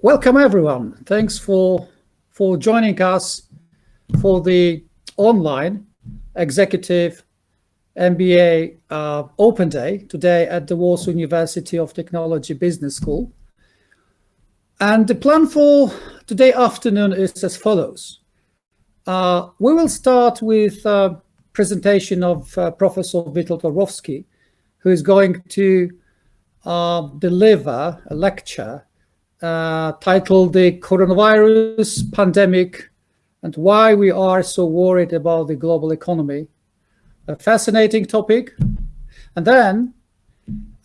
Welcome everyone. Thanks for joining us for the online Executive MBA Open Day today at the Warsaw University of Technology Business School. And the plan for today afternoon is as follows. We will start with a presentation of Professor Witold Orłowski, who is going to deliver a lecture titled The Coronavirus Pandemic and Why We Are So Worried About the Global Economy. A fascinating topic. And then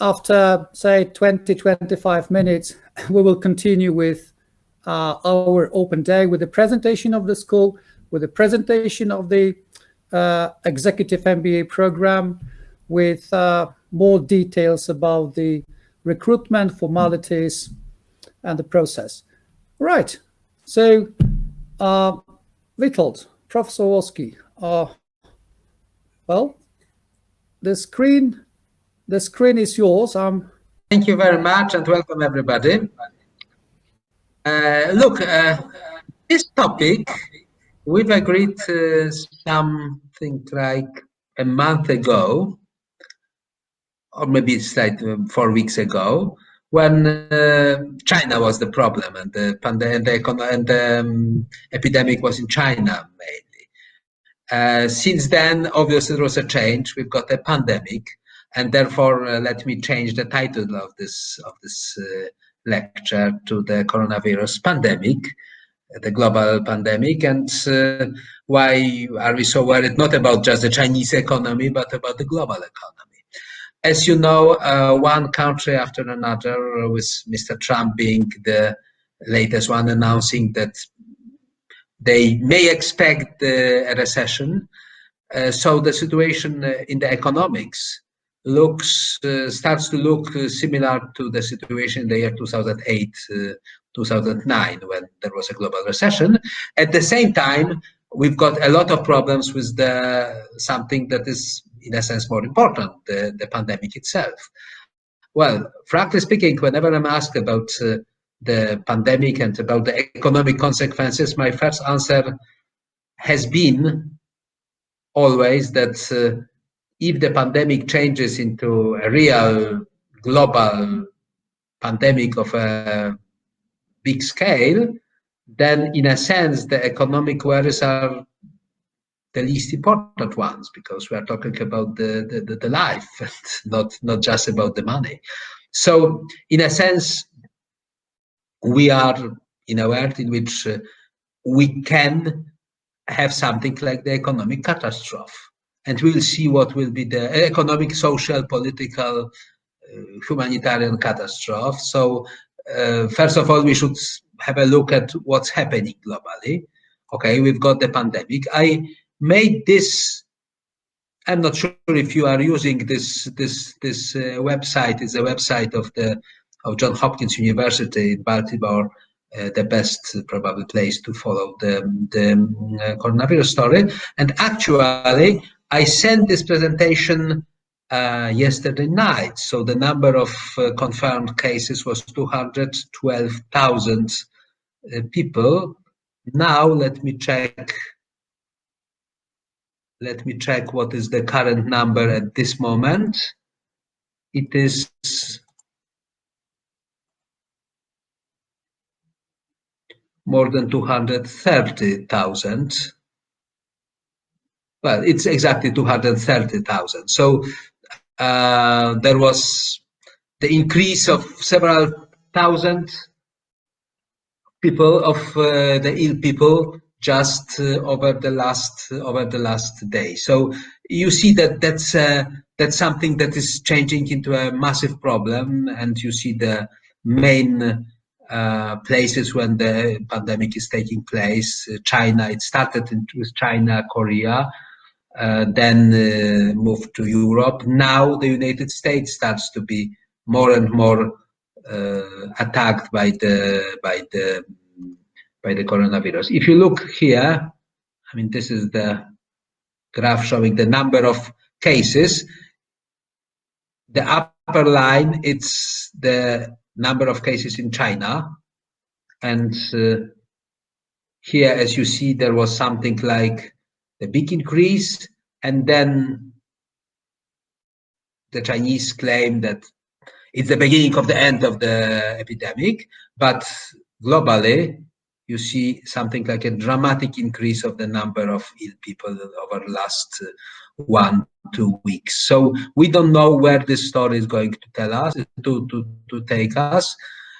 after, say, 20-25 minutes, we will continue with our open day with the presentation of the school, with the presentation of the Executive MBA program, with more details about the recruitment formalities and the process. Right. So, Witold, Professor Orłowski, well, the screen is yours. Thank you very much and welcome everybody. Look, this topic, we've agreed something like a month ago, or maybe it's like 4 weeks ago, when China was the problem and the epidemic was in China mainly. Since then, obviously, there was a change. We've got a pandemic, and therefore, let me change the title of this lecture to the coronavirus pandemic, the global pandemic, and why are we so worried not about just the Chinese economy, but about the global economy. As you know, one country after another, with Mr. Trump being the latest one announcing that they may expect a recession. So the situation in the economics starts to look similar to the situation in the year 2008, 2009, when there was a global recession. At the same time, we've got a lot of problems with something that is, in a sense, more important, the pandemic itself. Well, frankly speaking, whenever I'm asked about the pandemic and about the economic consequences, my first answer has been always that if the pandemic changes into a real global pandemic of a big scale, then in a sense, the economic worries are the least important ones, because we are talking about the life, not just about the money. So in a sense, we are in a world in which we can have something like the economic catastrophe, and we'll see what will be the economic, social, political, humanitarian catastrophe. So first of all, we should have a look at what's happening globally. Okay, we've got the pandemic. I made this. I'm not sure if you are using this website. It's a website of Johns Hopkins University in Baltimore, the best probably place to follow the coronavirus story. And actually, I sent this presentation yesterday night. So the number of confirmed cases was 212,000 people. Now let me check. Let me check what is the current number at this moment. It is more than 230,000. Well, it's exactly 230,000. So there was the increase of several thousand people, of the ill people, just over the last day. So you see that that's something that is changing into a massive problem, and you see the main places when the pandemic is taking place. China, it started with China, Korea, then moved to Europe. Now the United States starts to be more and more attacked by the coronavirus. If you look here, I mean, this is the graph showing the number of cases. The upper line, it's the number of cases in China, And here, as you see, there was something like a big increase, and then the Chinese claim that it's the beginning of the end of the epidemic, but globally, you see something like a dramatic increase of the number of ill people over the last 1-2 weeks. So we don't know where this story is going to tell us, to take us.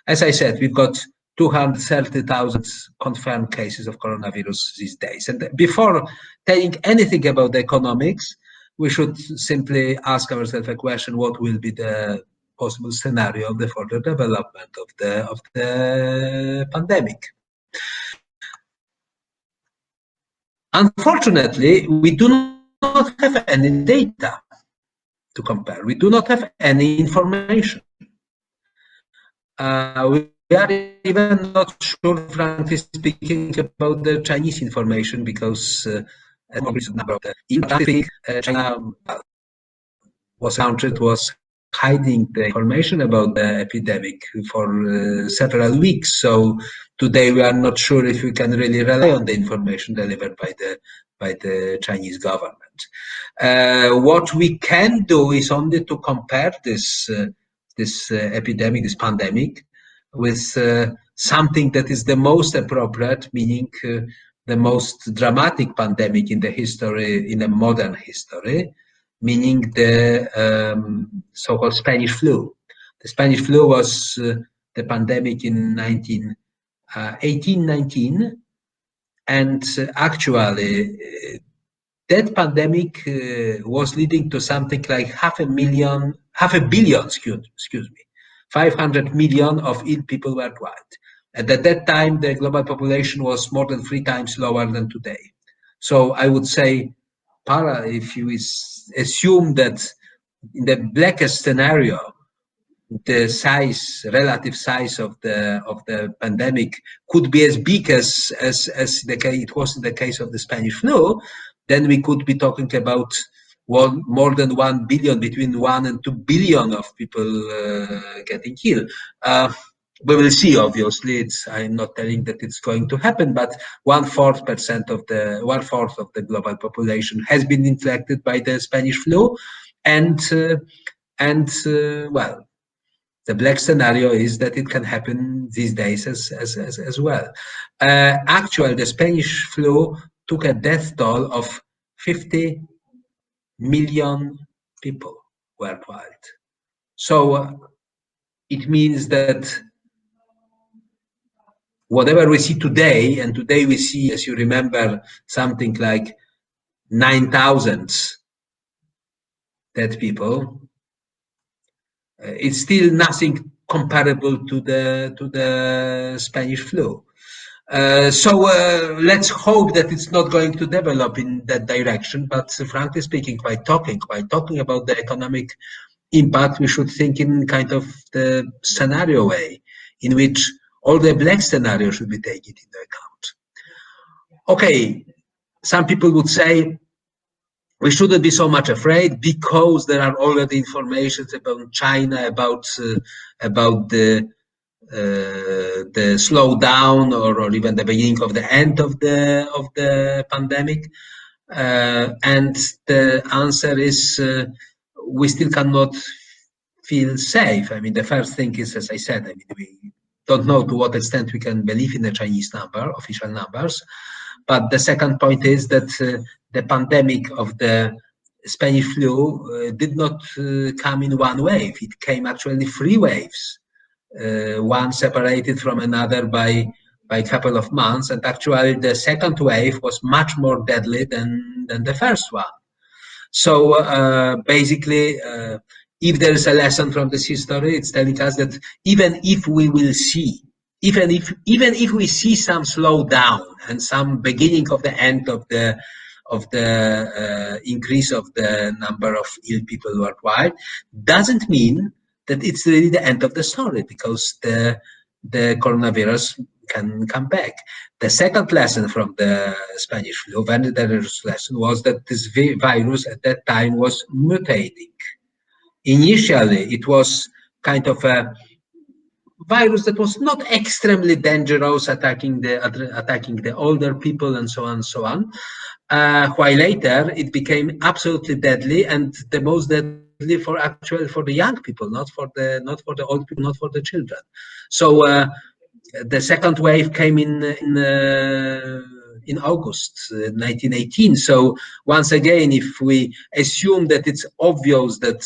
As I said, we've got 230,000 confirmed cases of coronavirus these days. And before telling anything about the economics, we should simply ask ourselves a question: what will be the possible scenario of the further development of the pandemic? Unfortunately, we do not have any data to compare. We do not have any information. We are even not sure, frankly speaking, about the Chinese information, because China was hiding the information about the epidemic for several weeks. So today we are not sure if we can really rely on the information delivered by the Chinese government. What we can do is only to compare this epidemic, this pandemic, with something that is the most appropriate, meaning the most dramatic pandemic in the history, in the modern history, meaning the so-called Spanish flu. The Spanish flu was the pandemic in 1819, and actually that pandemic was leading to something like 500 million of ill people worldwide. And at that time, the global population was more than 3 times lower than today. So I would say, if you assume that in the blackest scenario, the relative size of the pandemic could be as big as it was in the case of the Spanish flu, then we could be talking about more than 1 billion, between 1 and 2 billion of people getting ill. We will see. Obviously, I'm not telling that it's going to happen, but 1/4% of the global population has been infected by the Spanish flu, and well, the black scenario is that it can happen these days as well. Actually, the Spanish flu took a death toll of 50 million people worldwide. So it means that whatever we see today, and today we see, as you remember, something like 9,000 dead people, it's still nothing comparable to the Spanish flu. So let's hope that it's not going to develop in that direction. But frankly speaking, by talking about the economic impact, we should think in kind of the scenario way, in which all the black scenarios should be taken into account. Okay, some people would say we shouldn't be so much afraid because there are already information about China, about the slowdown or even the beginning of the end of the pandemic, and the answer is we still cannot feel safe. I mean, the first thing is, as I said, I mean, we don't know to what extent we can believe in the Chinese official numbers. But the second point is that the pandemic of the Spanish flu did not come in one wave. It came actually 3 waves, one separated from another by a couple of months. And actually, the second wave was much more deadly than the first one. So basically, if there is a lesson from this history, it's telling us that even if we see some slowdown and some beginning of the end of the increase of the number of ill people worldwide, doesn't mean that it's really the end of the story, because the coronavirus can come back. The second lesson from the Spanish flu, very dangerous lesson, was that this virus at that time was mutating. Initially, it was kind of a virus that was not extremely dangerous, attacking the older people and so on and so on. While later it became absolutely deadly, and the most deadly for the young people, not for the old people, not for the children. So the second wave came in August 1918. So once again, if we assume that it's obvious that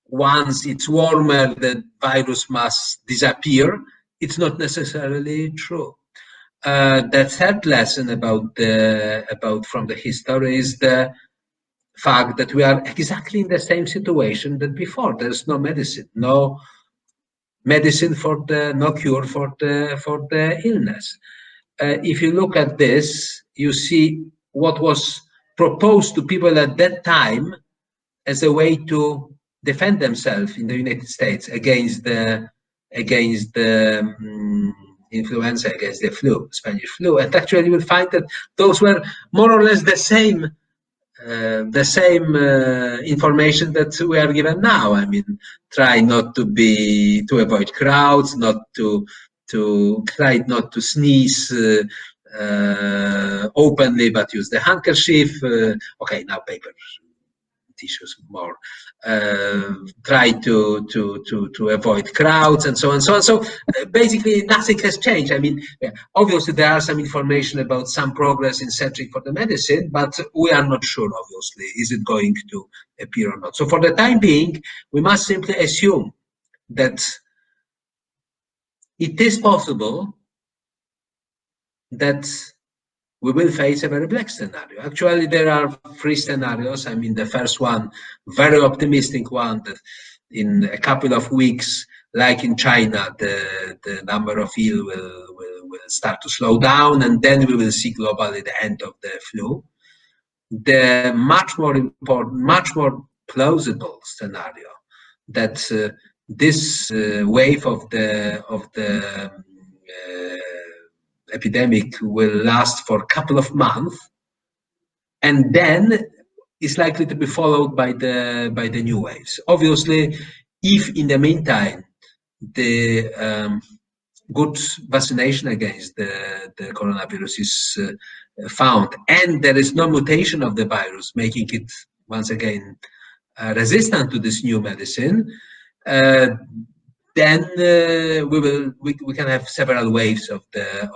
once it's warmer, the virus must disappear, it's not necessarily true. The third lesson about from the history is the fact that we are exactly in the same situation than before. There's no medicine, no cure for the illness. If you look at this, you see what was proposed to people at that time as a way to defend themselves in the United States against the influenza, against the flu, Spanish flu. And actually, you will find that those were more or less the same information that we are given now. I mean, try not to avoid crowds, try not to sneeze openly, but use the handkerchief. Okay, now paper tissues more. Try to avoid crowds and so on and so on. So basically, nothing has changed. I mean, obviously there are some information about some progress in searching for the medicine, but we are not sure. Obviously, is it going to appear or not? So for the time being, we must simply assume that it is possible that we will face a very black scenario. Actually, there are three scenarios. I mean, the first one, very optimistic one, that in a couple of weeks, like in China, the number of ill will start to slow down, and then we will see globally the end of the flu. The much more important, much more plausible scenario that this wave of the epidemic will last for a couple of months, and then is likely to be followed by the new waves. Obviously, if in the meantime the good vaccination against the coronavirus is found, and there is no mutation of the virus making it once again resistant to this new medicine, then we can have several waves of the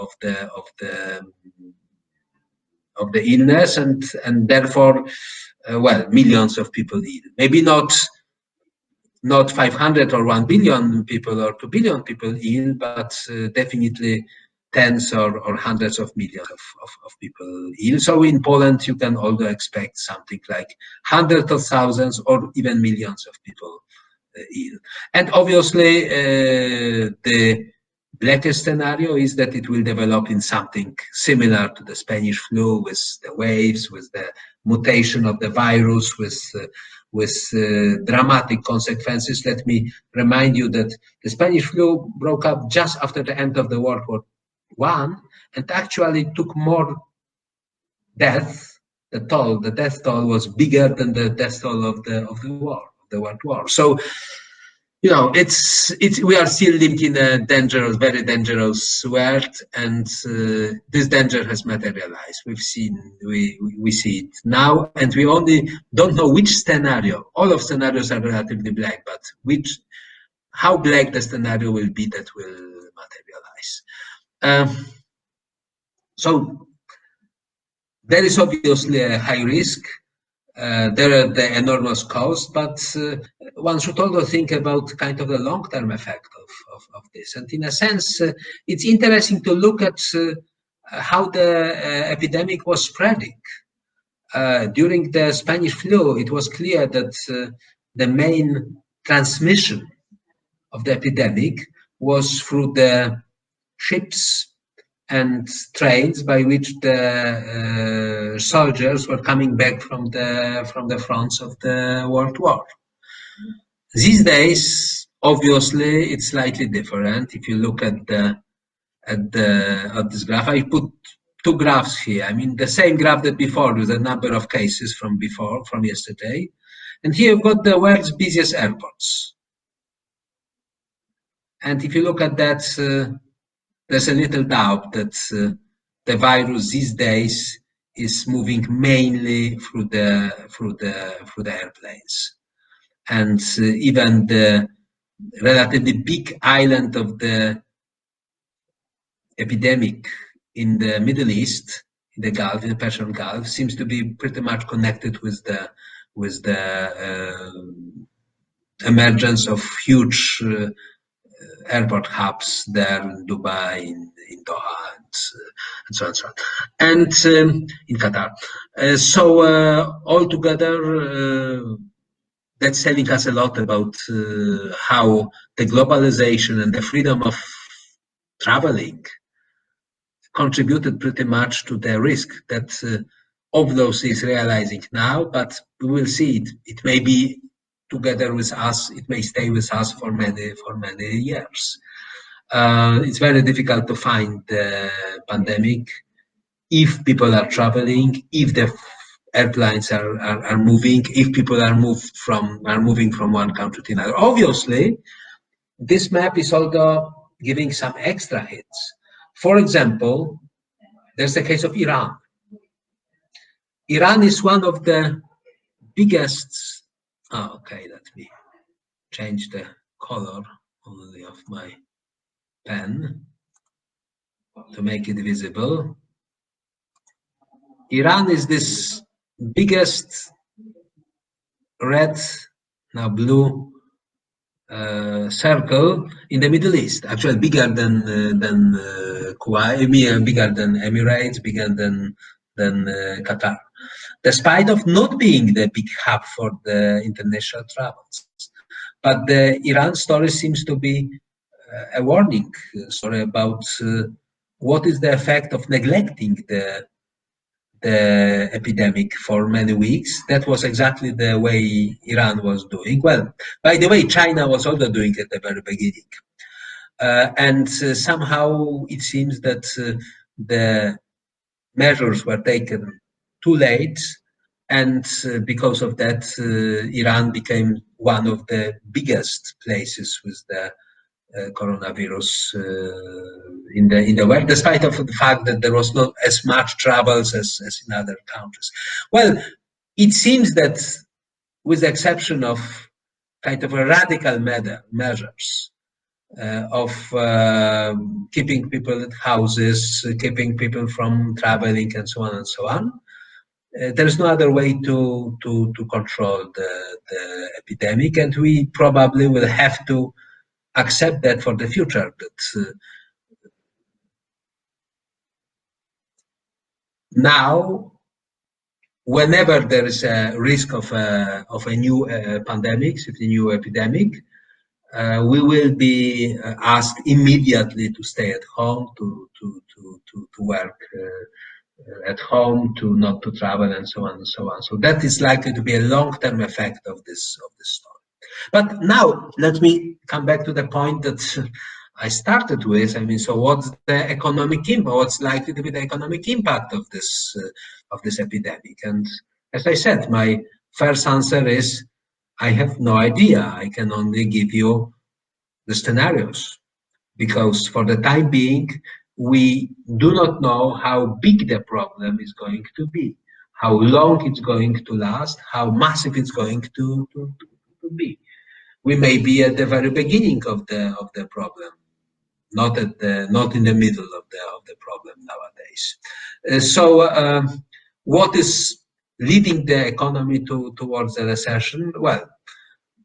illness, and therefore, well, millions of people ill. Maybe not 500 or 1 billion people or 2 billion people ill, but definitely tens or hundreds of millions of people ill. So in Poland, you can also expect something like hundreds of thousands or even millions of people ill. And obviously, the blackest scenario is that it will develop in something similar to the Spanish flu, with the waves, with the mutation of the virus, with dramatic consequences. Let me remind you that the Spanish flu broke up just after the end of the World War I, and actually took more deaths. The death toll was bigger than the death toll of the World War. So, you know, we are still living in a dangerous, very dangerous world, and this danger has materialized. We see it now, and we only don't know which scenario. All of scenarios are relatively black, but how black the scenario will be, that will materialize. So there is obviously a high risk. There are the enormous cost, but one should also think about kind of the long-term effect of this. And in a sense, it's interesting to look at how the epidemic was spreading. During the Spanish flu, it was clear that the main transmission of the epidemic was through the ships and trains by which the soldiers were coming back from the fronts of the World War. These days, obviously, it's slightly different. If you look at this graph, I put two graphs here. I mean, the same graph that before, with the number of cases from yesterday, and here you've got the world's busiest airports. And if you look at that, there's a little doubt that the virus these days is moving mainly through the airplanes, and even the relatively big island of the epidemic in the Middle East, in the Gulf, in the Persian Gulf, seems to be pretty much connected with the emergence of huge airport hubs there in Dubai, in Doha, and so on and so on, and in Qatar. So altogether, that's telling us a lot about how the globalization and the freedom of traveling contributed pretty much to the risk that Ovlos is realizing now, but we will see it. It may be together with us, it may stay with us for many years. It's very difficult to find the pandemic if people are traveling, if the airlines are moving, if people are moving from one country to another. Obviously, this map is also giving some extra hits. For example, there's the case of Iran. Iran is one of the biggest. Oh, okay, let me change the color only of my pen to make it visible. Iran is this biggest red, now blue circle in the Middle East. Actually, bigger than Kuwait, bigger than Emirates, bigger than Qatar. Despite of not being the big hub for the international travels, but the Iran story seems to be a warning story about what is the effect of neglecting the epidemic for many weeks. That was exactly the way Iran was doing. Well, by the way, China was also doing it at the very beginning. And somehow it seems that the measures were taken too late. And because of that, Iran became one of the biggest places with the coronavirus in the world, despite of the fact that there was not as much travels as in other countries. Well, it seems that with the exception of kind of a radical measures of keeping people at houses, keeping people from traveling, and so on and so on, there's no other way to control the epidemic, and we probably will have to accept that for the future, that now, whenever there is a risk of a new pandemic, a new epidemic, we will be asked immediately to stay at home, to work at home, not to travel, and so on and so on. So that is likely to be a long-term effect of this story. But now let me come back to the point that I started with. I mean, so what's the economic impact? What's likely to be the economic impact of this epidemic? And as I said, my first answer is I have no idea. I can only give you the scenarios, because for the time being, we do not know how big the problem is going to be, how long it's going to last, how massive it's going to be. We may be at the very beginning of the problem, not in the middle of the problem nowadays. So what is leading the economy towards a recession? Well,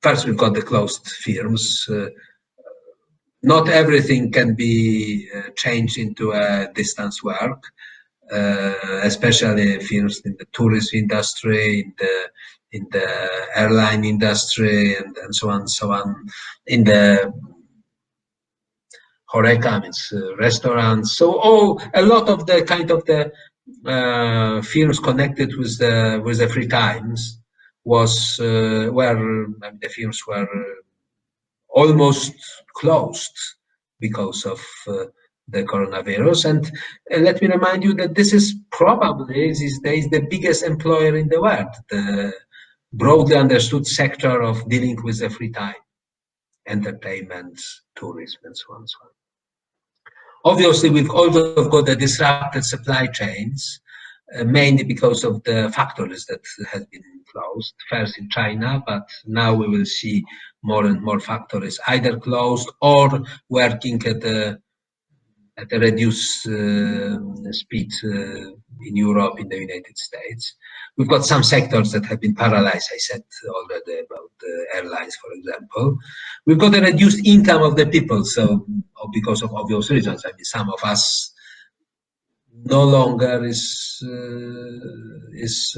first we've got the closed firms. Not everything can be changed into a distance work, especially firms in the tourism industry, in the airline industry, and so on and so on. In the Horeca, means restaurants. So a lot of the kind of the firms connected with the free times was the firms were almost closed because of the coronavirus. And let me remind you that this is probably these days the biggest employer in the world, the broadly understood sector of dealing with the free time. entertainment, tourism, and so on and so on. Obviously, we've also got the disrupted supply chains, mainly because of the factories that have been closed, first in China, but now we will see more and more factories either closed or working at a reduced speed in Europe, in the United States. We've got some sectors that have been paralyzed. I said already about the airlines, for example. We've got a reduced income of the people, so because of obvious reasons. I mean, some of us no longer is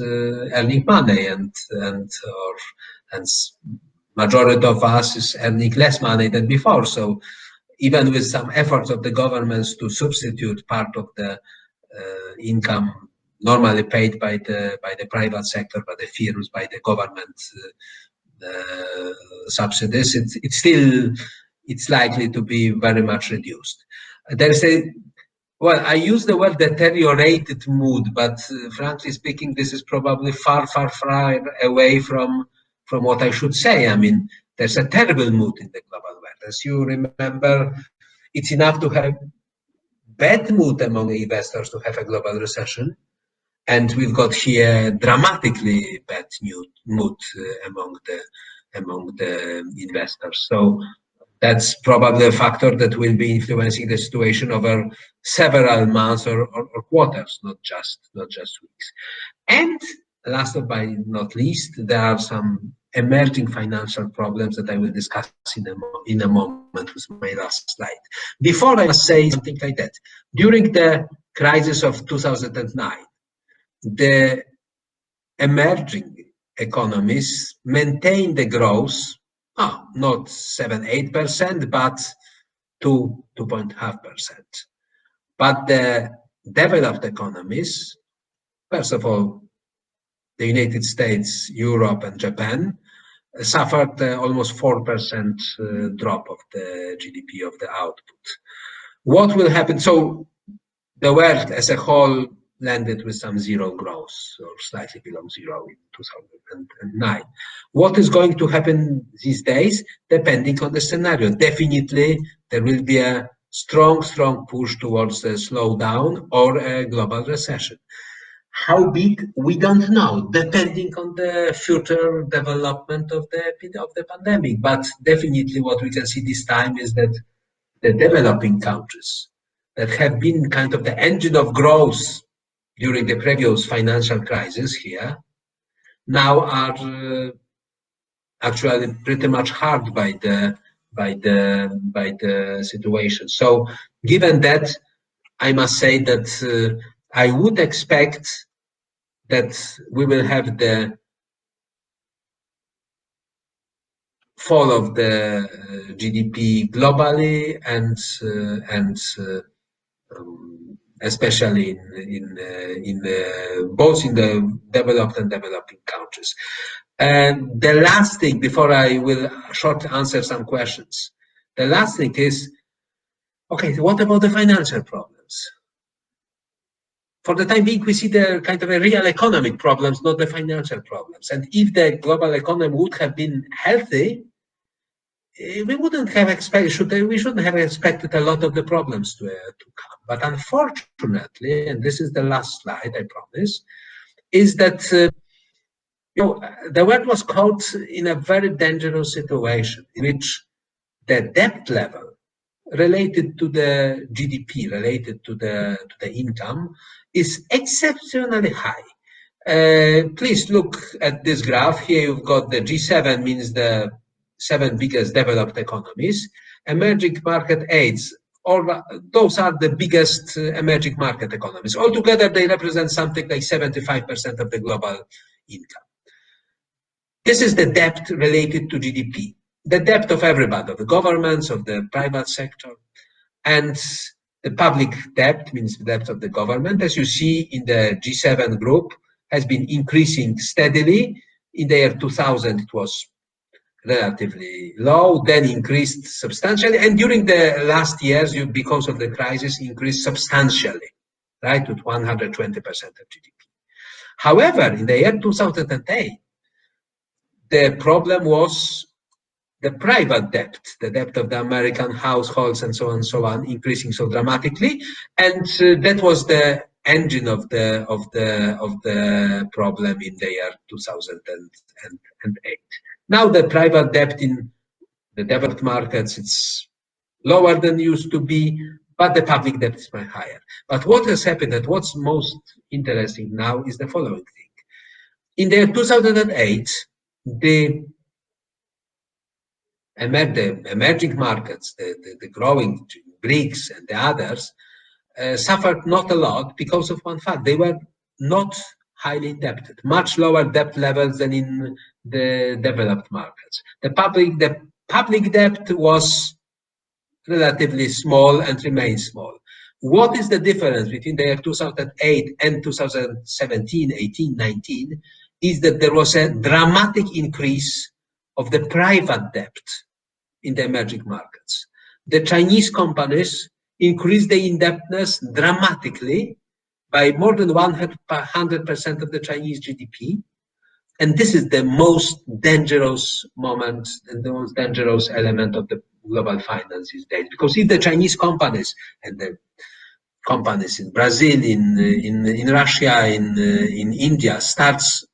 earning money, and majority of us is earning less money than before. So even with some efforts of the governments to substitute part of the income normally paid by the private sector, by the firms, by the government subsidies, it's likely to be very much reduced. There's well, I use the word deteriorated mood, but frankly speaking, this is probably far away from what I should say. I mean, there's a terrible mood in the global world. As you remember, it's enough to have bad mood among investors to have a global recession. And we've got here dramatically bad mood among the investors. So that's probably a factor that will be influencing the situation over several months or quarters, not just weeks. And last but not least, there are some emerging financial problems that I will discuss in a moment with my last slide. Before I must say something like that, during the crisis of 2009, the emerging economies maintained the growth, not 7-8%, but 2.5%. But the developed economies, first of all, the United States, Europe, and Japan, suffered almost 4% drop of the GDP of the output. What will happen? So the world as a whole landed with some zero growth, or slightly below zero in 2009. What is going to happen these days? Depending on the scenario. Definitely, there will be a strong push towards a slowdown or a global recession. How big? We don't know, depending on the future development of the pandemic. But definitely what we can see this time is that the developing countries that have been kind of the engine of growth during the previous financial crisis here, now are actually pretty much harmed by the situation. So given that, I must say that I would expect that we will have the fall of the GDP globally and especially in both in the developed and developing countries. And the last thing, before I will short answer some questions, the last thing is, okay, what about the financial problems? For the time being, we see the kind of a real economic problems, not the financial problems. And if the global economy would have been healthy, we shouldn't have expected a lot of the problems to come. But unfortunately, and this is the last slide, I promise, is that the world was caught in a very dangerous situation in which the debt level related to the GDP, related to the income, is exceptionally high. Please look at this graph. Here you've got the G7, means the 7 biggest developed economies, emerging market 8, those are the biggest emerging market economies. Altogether, they represent something like 75% of the global income. This is the debt related to GDP, the debt of everybody, of the governments, of the private sector, and the public debt, means the debt of the government, as you see in the G7 group, has been increasing steadily. In the year 2000, it was relatively low, then increased substantially, and during the last years, because of the crisis, increased substantially, right, to 120% of GDP. However, in the year 2008, the problem was the private debt, the debt of the American households and so on, increasing so dramatically, and that was the engine of the problem in the year 2008. Now the private debt in the developed markets, it's lower than used to be, but the public debt is much higher. But what has happened, and what's most interesting now, is the following thing. In the year 2008, the emerging markets, the growing BRICS and the others, suffered not a lot because of one fact. They were not highly indebted, much lower debt levels than in the developed markets. The public debt was relatively small and remains small. What is the difference between the year 2008 and 2017, 18, 19 is that there was a dramatic increase of the private debt in the emerging markets. The Chinese companies increased their indebtedness dramatically by more than 100% of the Chinese GDP. And this is the most dangerous moment and the most dangerous element of the global finance these days. Because if the Chinese companies and the companies in Brazil, in Russia, in India starts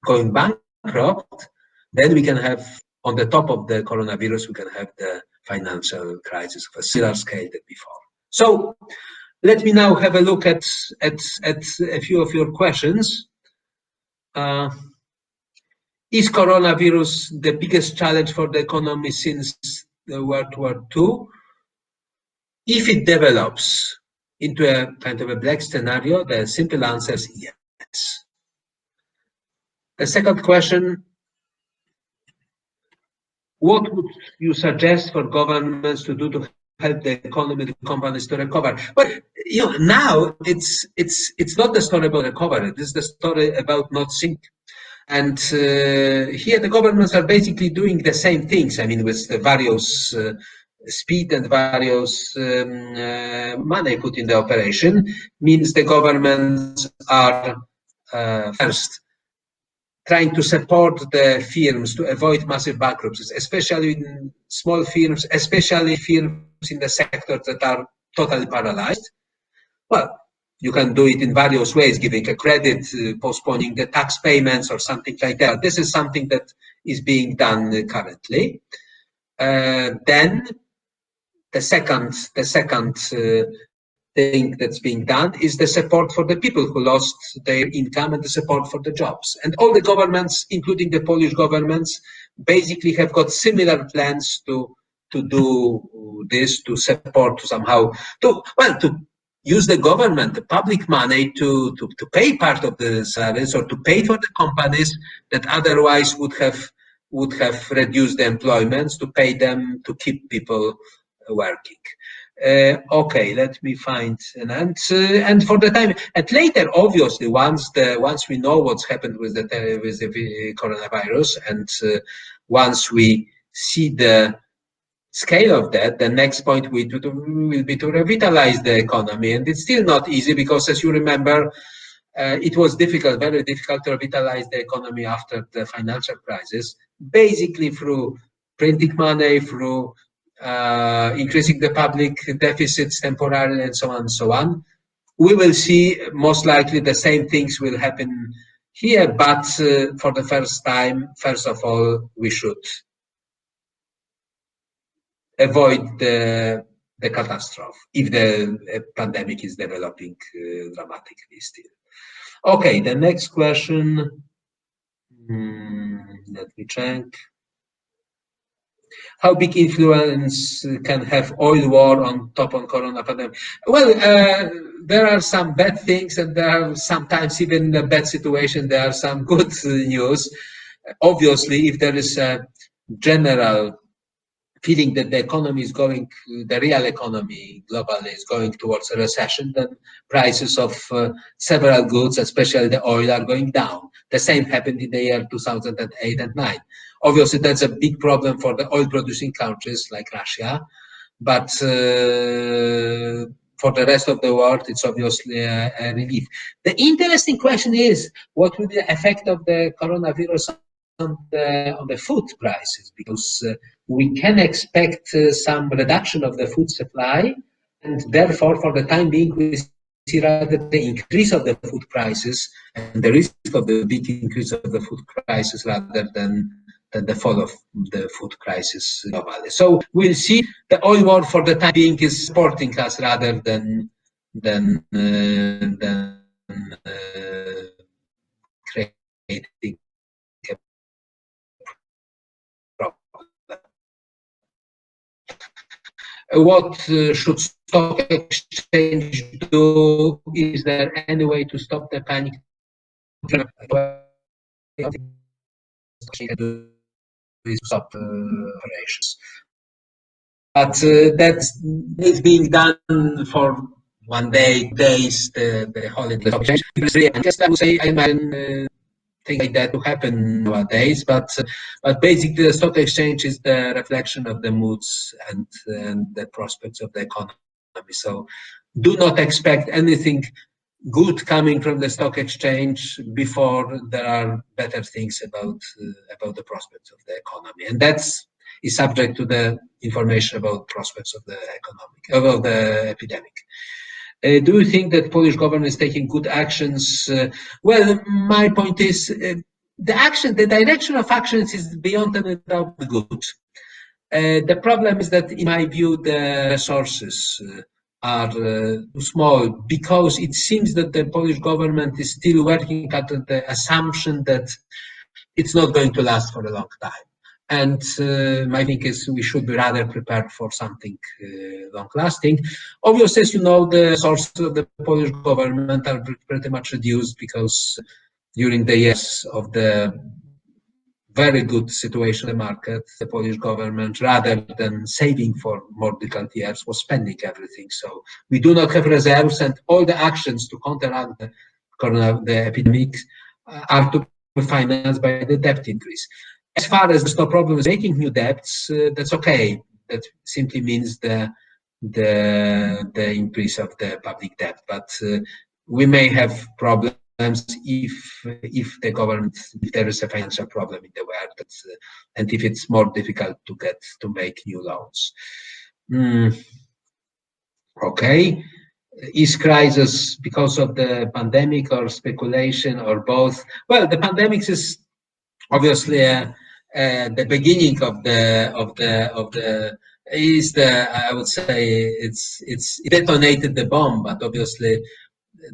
going bankrupt, then we can have, on the top of the coronavirus, we can have the financial crisis of a similar scale than before. So let me now have a look at a few of your questions. Is coronavirus the biggest challenge for the economy since the World War II? If it develops into a kind of a black scenario, the simple answer is yes. The second question, what would you suggest for governments to do to help the economy, the companies to recover? Well, you know, now it's not the story about recovery. This is the story about not sinking. And here the governments are basically doing the same things. I mean, with the various speed and various money put in the operation, means the governments are first trying to support the firms to avoid massive bankruptcies, especially in small firms, especially firms in the sectors that are totally paralyzed. Well, you can do it in various ways, giving a credit, postponing the tax payments or something like that. This is something that is being done currently. Then the second thing that's being done is the support for the people who lost their income and the support for the jobs. And all the governments, including the Polish governments, basically have got similar plans to do this, to support, to somehow, to use the government, the public money to pay part of the salaries or to pay for the companies that otherwise would have reduced the employments, to pay them to keep people working. Okay, let me find an answer. And for the time, and later, obviously, once we know what's happened with the coronavirus, and once we see the scale of that, the next point will be to revitalize the economy. And it's still not easy because, as you remember, it was difficult, very difficult to revitalize the economy after the financial crisis, basically through printing money, through increasing the public deficits temporarily, and so on and so on. We will see most likely the same things will happen here, but for the first time, first of all, we should avoid the catastrophe if the pandemic is developing dramatically still. Okay, the next question. Let me check. How big influence can have oil war on top on corona pandemic? Well, there are some bad things, and there are sometimes even in a bad situation, there are some good news. Obviously, if there is a general feeling that the economy is going, the real economy globally is going towards a recession, then prices of several goods, especially the oil, are going down. The same happened in the year 2008 and 9. Obviously, that's a big problem for the oil-producing countries like Russia, but for the rest of the world, it's obviously a relief. The interesting question is, what will be the effect of the coronavirus on the food prices, because we can expect some reduction of the food supply, and therefore, for the time being, we see rather the increase of the food prices and the risk of the big increase of the food prices rather than the fall of the food prices globally. So we'll see. The oil war for the time being is supporting us rather than creating a problem. What should stock exchange do? Is there any way to stop the panic? Stop operations, but that's being done for 1 day, days, the holiday. I guess I would say I imagine things like that to happen nowadays, but basically the stock exchange is the reflection of the moods and the prospects of the economy. So do not expect anything good coming from the stock exchange before there are better things about the prospects of the economy, and that's is subject to the information about prospects of the epidemic. Do you think that Polish government is taking good actions? Well, my point is the direction of actions is beyond any doubt good. The problem is that, in my view, the resources are too small, because it seems that the Polish government is still working at the assumption that it's not going to last for a long time. And my think is we should be rather prepared for something long-lasting. Obviously, as you know, the resources of the Polish government are pretty much reduced, because during the years of the very good situation in the market, the Polish government, rather than saving for more difficult years, was spending everything. So we do not have reserves, and all the actions to counteract the epidemic are to be financed by the debt increase. As far as there's no problem with making new debts, that's okay. That simply means the increase of the public debt, but we may have problems if the government, if there is a financial problem in the world, and if it's more difficult to make new loans. Okay. Is crisis because of the pandemic or speculation or both? Well, the pandemic is obviously the beginning of the I would say it detonated the bomb, but obviously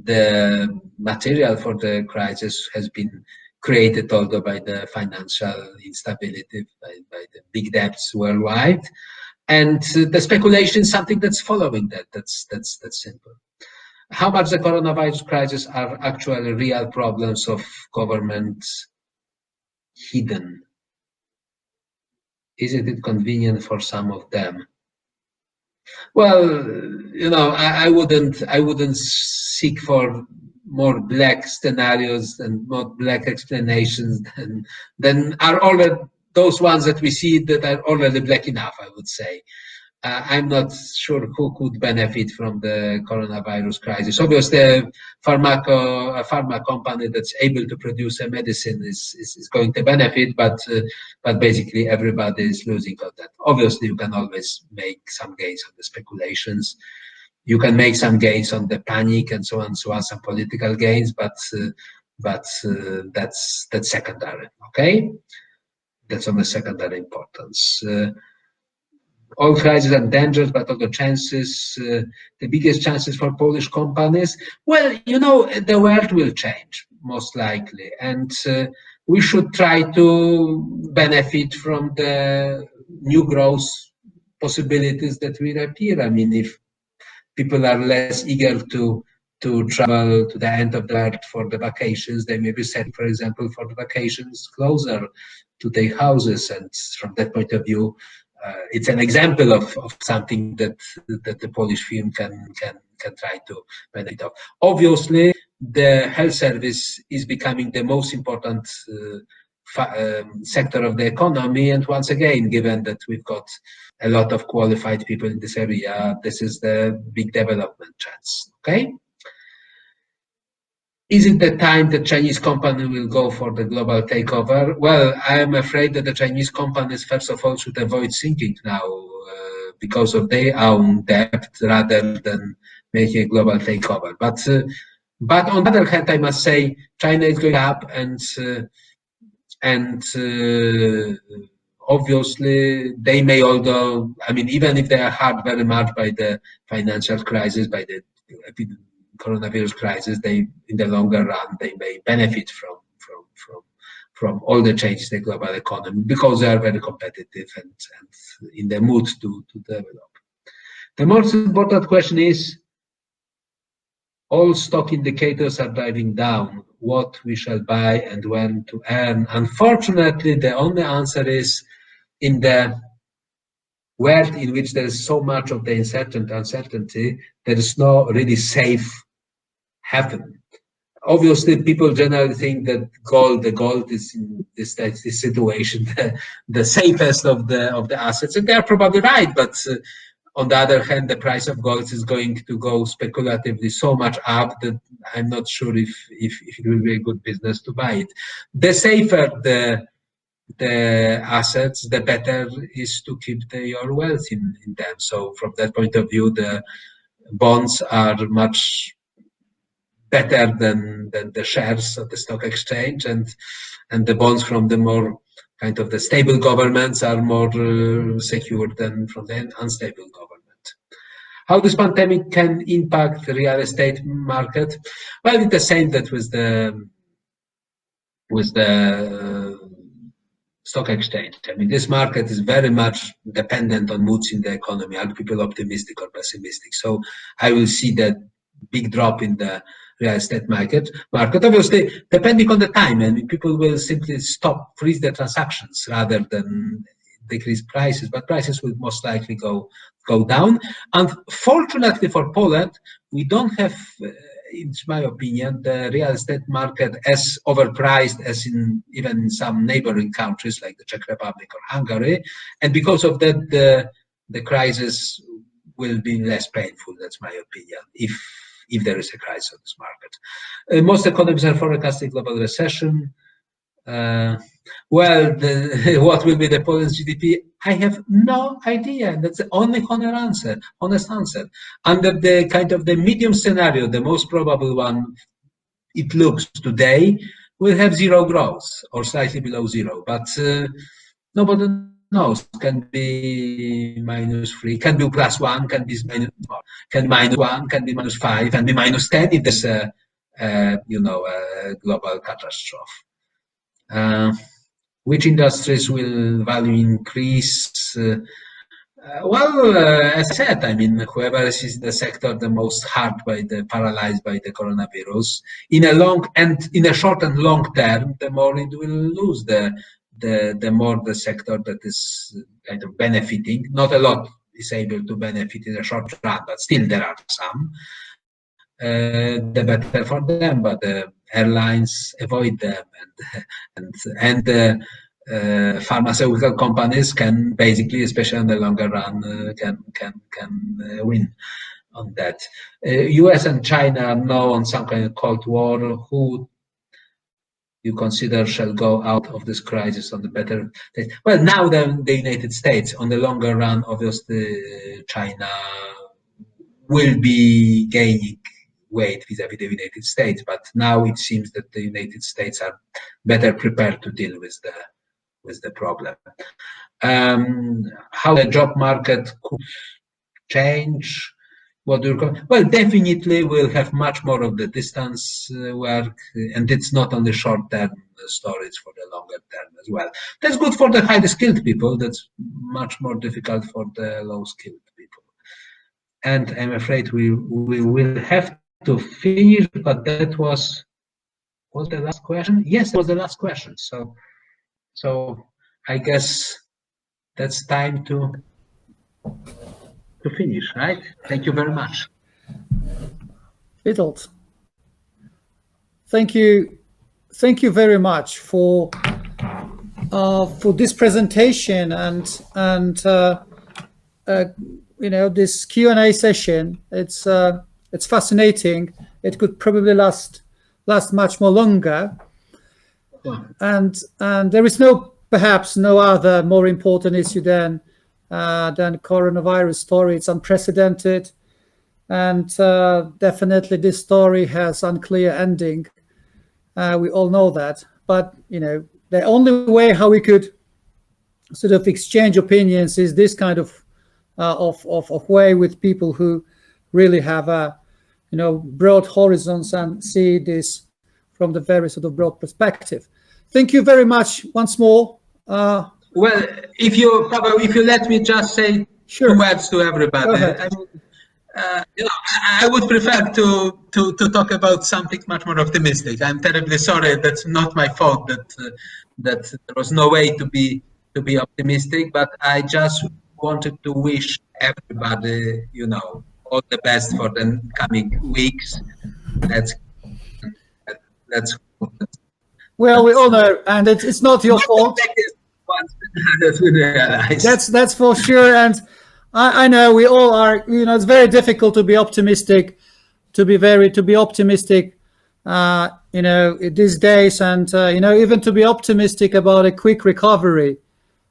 the material for the crisis has been created also by the financial instability, by the big debts worldwide, and the speculation is something that's following that. That's simple. How much the coronavirus crisis are actually real problems of governments hidden? Isn't it convenient for some of them? Well, you know, I wouldn't seek for more black scenarios and more black explanations than are already those ones that we see that are already black enough, I would say. I'm not sure who could benefit from the coronavirus crisis. Obviously, a pharma company that's able to produce a medicine is going to benefit, but basically everybody is losing on that. Obviously, you can always make some gains on the speculations. You can make some gains on the panic and so on, some political gains, but that's secondary. Okay, that's on the secondary importance. All crises are dangers, but also chances. The biggest chances for Polish companies. Well, you know, the world will change most likely, and we should try to benefit from the new growth possibilities that will appear. I mean, if people are less eager to travel to the end of the earth for the vacations, they may be set, for example, for the vacations closer to their houses, and from that point of view, it's an example of something that the Polish firm can try to benefit of. Obviously, the health service is becoming the most important sector of the economy, and once again, given that we've got a lot of qualified people in this area, this is the big development chance. Okay. Is it the time the Chinese company will go for the global takeover? Well, I am afraid that the Chinese companies, first of all, should avoid thinking now because of their own debt rather than making a global takeover. But on the other hand, I must say China is going up, and obviously they may, although I mean, even if they are hurt very much by the financial crisis, by the coronavirus crisis, they, in the longer run, they may benefit from all the changes in the global economy because they are very competitive and in the mood to develop. The most important question is, all stock indicators are driving down. What we shall buy and when to earn? Unfortunately, the only answer is, in the world in which there is so much of the uncertainty, there is no really safe haven. Obviously, people generally think that the gold is in this situation the safest of the assets, and they are probably right. But on the other hand, the price of gold is going to go speculatively so much up that I'm not sure if it will be a good business to buy it. The safer the assets, the better is to keep your wealth in them. So from that point of view, the bonds are much better than the shares of the stock exchange, and the bonds from the more kind of the stable governments are more secure than from the unstable government. How this pandemic can impact the real estate market? Well, it's the same that with the stock exchange. I mean, this market is very much dependent on moods in the economy. Are people optimistic or pessimistic? So I will see that big drop in the real estate market. Obviously, depending on the time, and people will simply freeze the transactions rather than decrease prices, but prices will most likely go down. Unfortunately for Poland, we don't have, in my opinion, the real estate market as overpriced as even in some neighboring countries like the Czech Republic or Hungary, and because of that, the crisis will be less painful. That's my opinion. If there is a crisis on this market, most economists are forecasting global recession. What will be the Polish GDP? I have no idea. That's the only honest answer. Under the kind of the medium scenario, the most probable one, it looks today, will have zero growth or slightly below zero. But nobody knows. Can be -3, can be +1, can be -1, can be -5, can be -10 if there's a global catastrophe. Which industries will value increase? As I said, I mean, whoever is in the sector the most paralyzed by the coronavirus, in a short and long term, the more it will lose. The more the sector that is kind of benefiting, not a lot is able to benefit in the short run, but still there are some. The better for them, but the airlines avoid them, and the pharmaceutical companies can basically, especially in the longer run, can win on that. US and China are now on some kind of Cold War. Who you consider shall go out of this crisis on the better state? Well, now the United States. On the longer run, obviously, China will be gaining weight vis-a-vis the United States, but now it seems that the United States are better prepared to deal with the problem. How the job market could change? What do you call? Well, definitely we'll have much more of the distance work, and it's not only short-term story, it's for the longer term as well. That's good for the highly skilled people. That's much more difficult for the low-skilled people. And I'm afraid we will have to finish, but that was the last question? Yes, it was the last question. So I guess that's time to finish, right? Thank you very much. Witold, thank you very much for this presentation and this Q&A session. It's fascinating. It could probably last last much more longer. Yeah. And there is perhaps no other more important issue than coronavirus story. It's unprecedented, and definitely this story has unclear ending. We all know that, but the only way how we could sort of exchange opinions is this kind of way with people who really have broad horizons and see this from the very sort of broad perspective. Thank you very much once more. Well, if you let me just say Sure. 2 words to everybody. I would prefer to talk about something much more optimistic. I'm terribly sorry. That's not my fault that there was no way to be optimistic. But I just wanted to wish everybody, all the best for the coming weeks. Let's. Well, we all know, and it's not your fault. That's for sure. And I know we all are. It's very difficult to be optimistic, to be optimistic. These days, and even to be optimistic about a quick recovery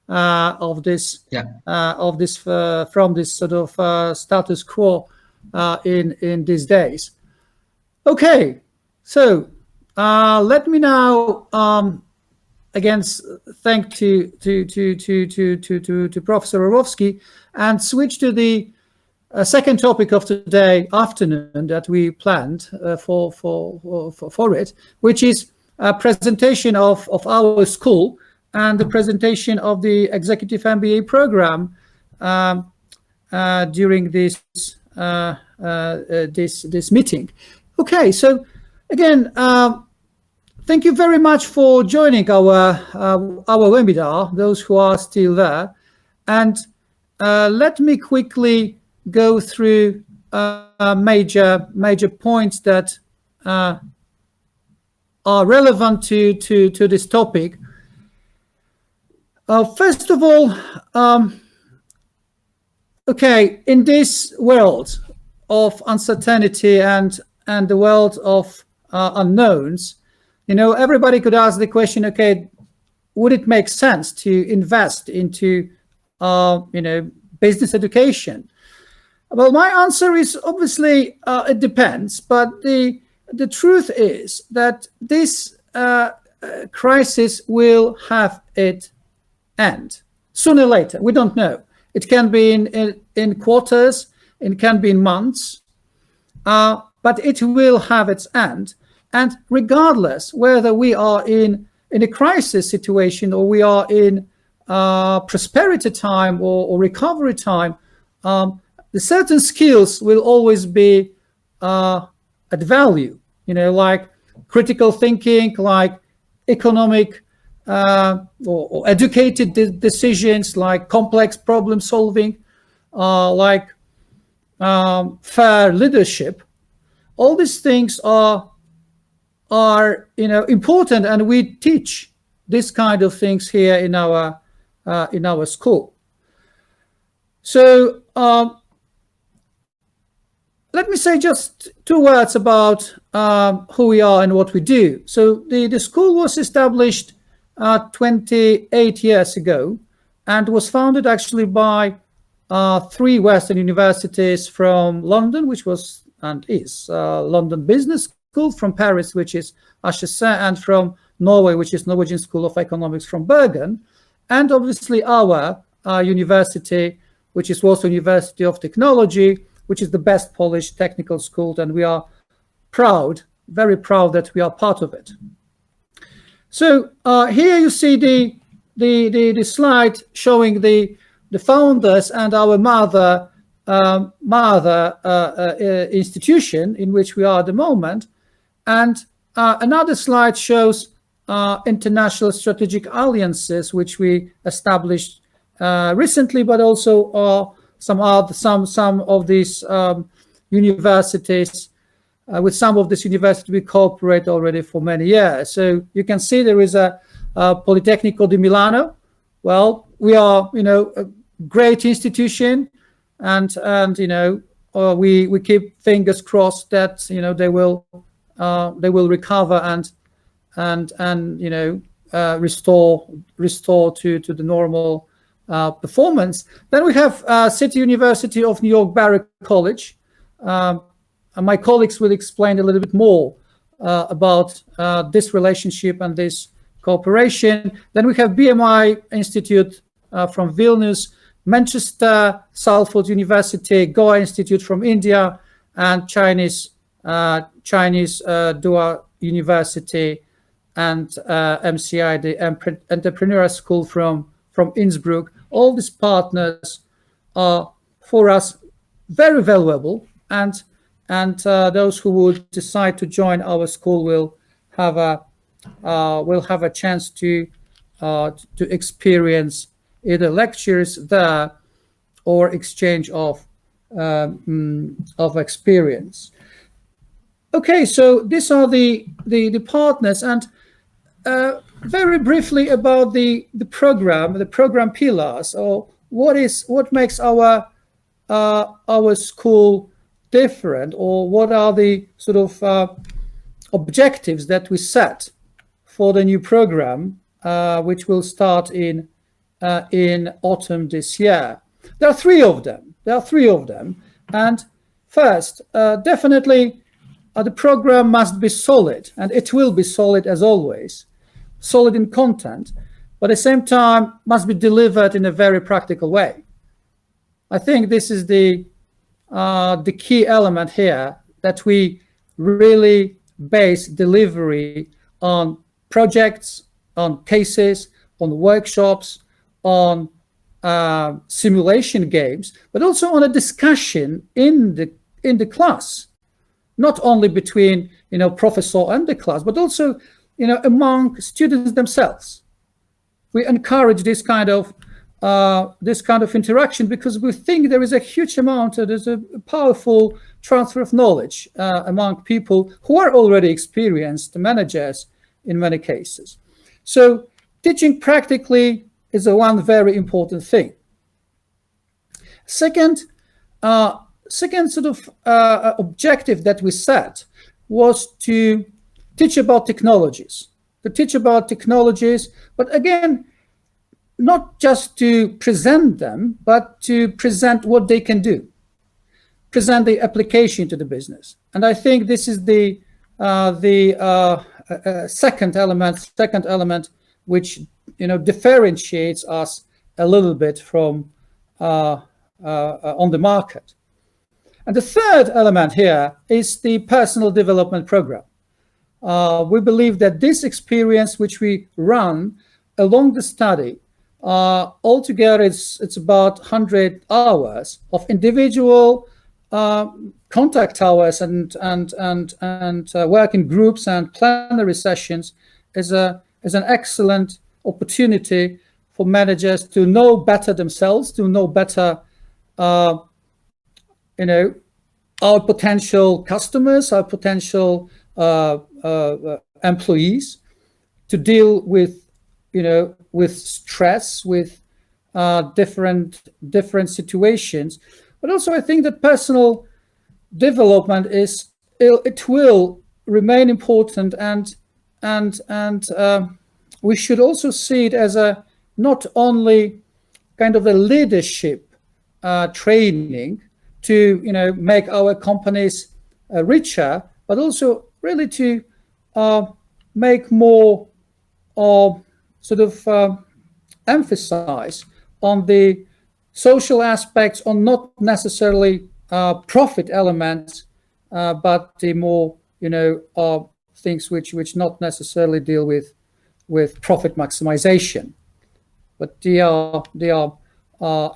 of this from this sort of status quo in these days. Okay, so let me now again thank to Professor Orłowski and switch to the second topic of today afternoon that we planned for it, which is a presentation of our school and the presentation of the Executive MBA program during this meeting. Okay, so again, thank you very much for joining our webinar, those who are still there. And let me quickly go through major points that are relevant to this topic. First of all, okay, in this world of uncertainty and the world of unknowns, everybody could ask the question, okay, would it make sense to invest into business education? Well, my answer is obviously it depends, but the truth is that this crisis will have its end sooner or later. We don't know. It can be in quarters, it can be in months, but it will have its end. And regardless whether we are in a crisis situation or we are in prosperity time or recovery time, the certain skills will always be at value, like critical thinking, like economic or educated decisions, like complex problem solving, like fair leadership. All these things are important, and we teach this kind of things here in our school. So let me say just 2 words about who we are and what we do. So the school was established 28 years ago and was founded actually by 3 Western universities from London, which was and is London Business School, from Paris, which is HEC, and from Norway, which is Norwegian School of Economics from Bergen, and obviously our university, which is also University of Technology, which is the best Polish technical school, and we are proud, very proud that we are part of it. So here you see the slide showing the founders and our mother institution in which we are at the moment, and another slide shows international strategic alliances which we established recently, but also some of these universities. With some of this university we cooperate already for many years. So you can see there is a Politecnico di Milano. Well, we are a great institution, and we keep fingers crossed that they will they will recover and you know, restore to the normal performance. Then we have City University of New York Barrow College, and my colleagues will explain a little bit more about this relationship and this cooperation. Then we have BMI Institute from Vilnius, Manchester, Salford University, Goa Institute from India, and Chinese Dua University, and MCI, the Entrepreneurial School from Innsbruck. All these partners are for us very valuable, and those who would decide to join our school will have a chance to experience either lectures there or exchange of experience. Okay, so these are the partners, and very briefly about the program pillars, or what makes our school different, or what are the sort of objectives that we set for the new program, which will start in autumn this year. There are three of them. And first, definitely, the program must be solid, and it will be solid as always, solid in content, but at the same time must be delivered in a very practical way. I think this is the key element here, that we really base delivery on projects, on cases, on workshops, on simulation games, but also on a discussion in the class, not only between, you know, professor and the class, but also, you know, among students themselves. We encourage this kind of interaction, because we think there is a huge amount, there's a powerful transfer of knowledge among people who are already experienced managers in many cases. So teaching practically is one very important thing. Second sort of objective that we set was to teach about technologies, but again, not just to present them, but to present what they can do, present the application to the business. And I think this is the second element which, you know, differentiates us a little bit from on the market. And the third element here is the personal development program. We believe that this experience which we run along the study, altogether it's about 100 hours of individual contact hours and work in groups and plenary sessions, is an excellent opportunity for managers to know better themselves, to know better you know, our potential customers, our potential employees, to deal with, you know, with stress, with different situations. But also, I think that personal development it will remain important, and we should also see it as a not only kind of a leadership training to, you know, make our companies richer, but also really to make more sort of emphasize on the social aspects, on not necessarily profit elements, but the more, you know, things which not necessarily deal with profit maximization, but they are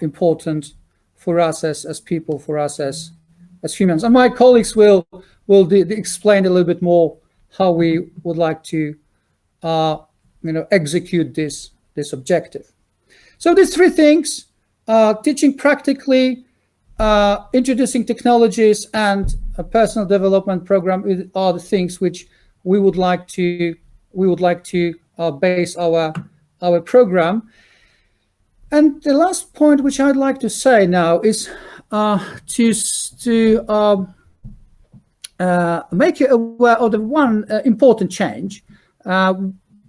important for us as people, for us as humans. And my colleagues will explain a little bit more how we would like to you know, execute this objective. So these three things, teaching practically, introducing technologies, and a personal development program are the things which we would like to base our program. And the last point which I'd like to say now is to make you aware of the one important change.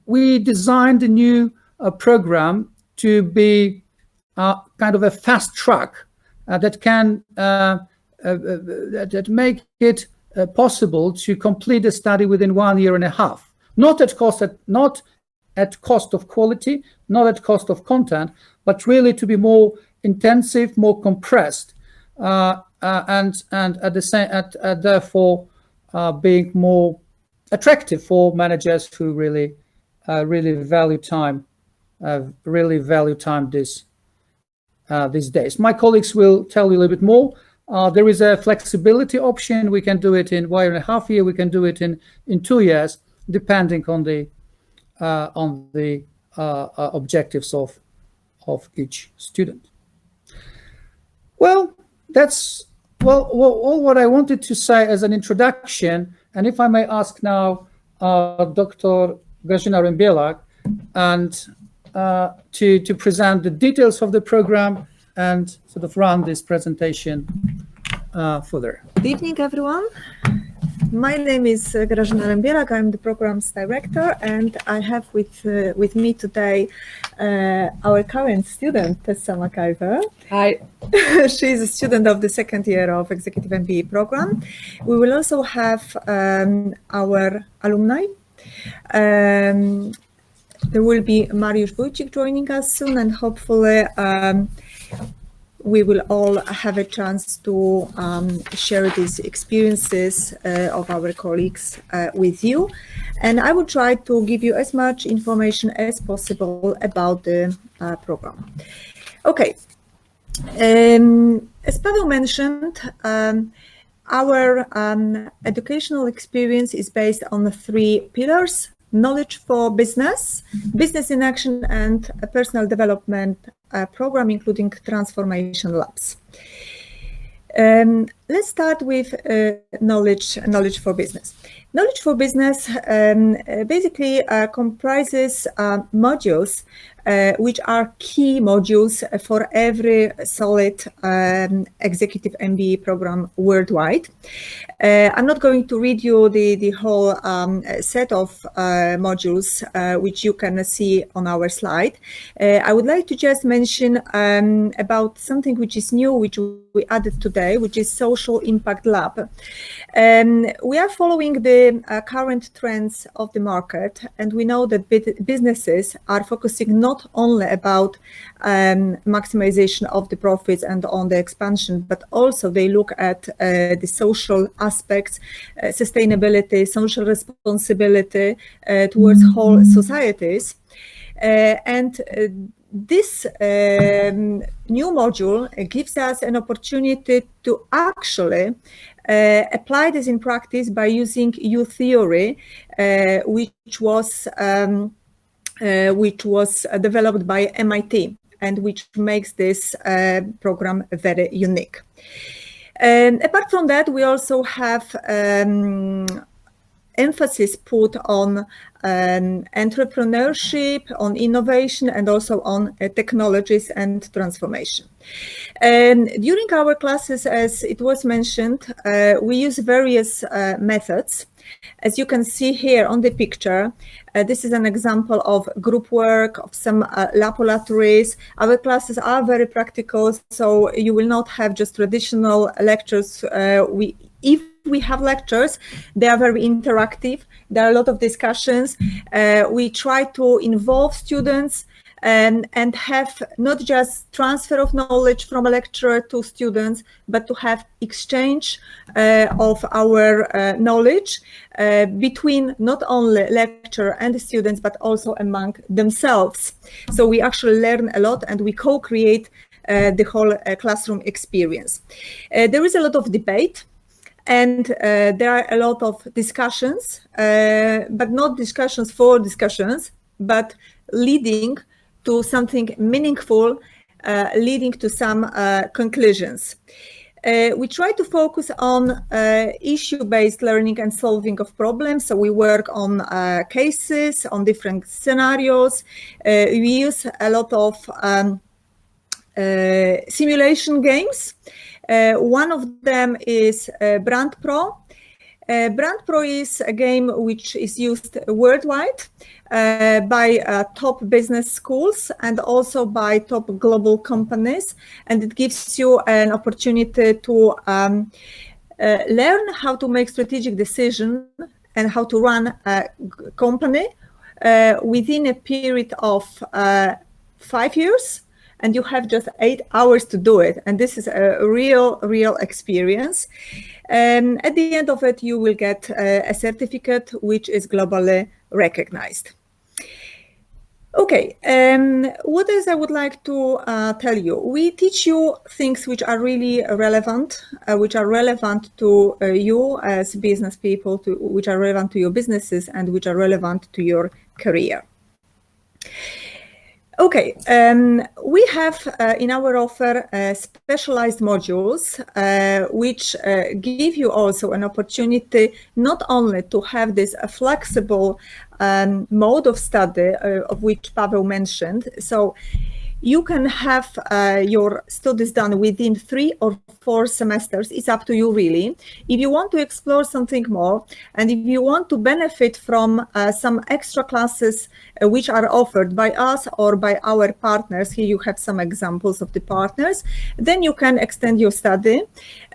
We designed a new program to be kind of a fast track that can that make it possible to complete the study within 1.5 years, not at cost of quality, not at cost of content, but really to be more intensive, more compressed, and at the same, therefore being more attractive for managers who really value time, these days. My colleagues will tell you a little bit more. There is a flexibility option. We can do it in 1.5 years. We can do it in 2 years, depending on the objectives of each student. Well, that's all what I wanted to say as an introduction. And if I may ask now Dr. Grażyna Rembielak and to present the details of the program and sort of run this presentation further. Good evening, everyone. My name is Grażyna Rembielak. I'm the program's director, and I have with me today our current student, Tessa McIver. Hi. She's a student of the second year of Executive MBA program. We will also have our alumni. There will be Mariusz Wójcik joining us soon, and hopefully we will all have a chance to share these experiences of our colleagues with you. And I will try to give you as much information as possible about the program. Okay. As Paweł mentioned, our educational experience is based on 3 pillars: knowledge for business, business in action, and a personal development program, including transformation labs. Let's start with knowledge for business. Knowledge for business basically comprises modules which are key modules for every solid executive MBA program worldwide. I'm not going to read you the whole set of modules which you can see on our slide. I would like to just mention about something which is new, which we added today, which is Social Impact Lab. We are following the current trends of the market, and we know that businesses are focusing not only about maximization of the profits and on the expansion, but also they look at the social aspects, sustainability, social responsibility towards whole societies. This new module gives us an opportunity to actually apply this in practice by using U theory, which was developed by MIT and which makes this program very unique. Apart from that, we also have emphasis put on entrepreneurship, on innovation, and also on technologies and transformation. During our classes, as it was mentioned, we use various methods. As you can see here on the picture, this is an example of group work, of some laboratories. Our classes are very practical, so you will not have just traditional lectures. If we have lectures, they are very interactive. There are a lot of discussions. We try to involve students and have not just transfer of knowledge from a lecturer to students, but to have exchange of our knowledge between not only lecturer and the students, but also among themselves. So we actually learn a lot and we co-create the whole classroom experience. There is a lot of debate. And there are a lot of discussions, but not discussions for discussions, but leading to something meaningful, leading to some conclusions. We try to focus on issue-based learning and solving of problems. So we work on cases, on different scenarios. We use a lot of simulation games. One of them is Brand Pro. Brand Pro is a game which is used worldwide by top business schools and also by top global companies, and it gives you an opportunity to learn how to make strategic decisions and how to run a company within a period of 5 years, and you have just 8 hours to do it. And this is a real experience. At the end of it, you will get a certificate which is globally recognized. Okay, what else I would like to tell you? We teach you things which are really relevant, to you as business people, which are relevant to your businesses and which are relevant to your career. Okay, we have in our offer specialized modules which give you also an opportunity not only to have this flexible mode of study of which Paweł mentioned. So you can have your studies done within 3 or 4 semesters. It's up to you, really. If you want to explore something more, and if you want to benefit from some extra classes which are offered by us or by our partners, here you have some examples of the partners, then you can extend your study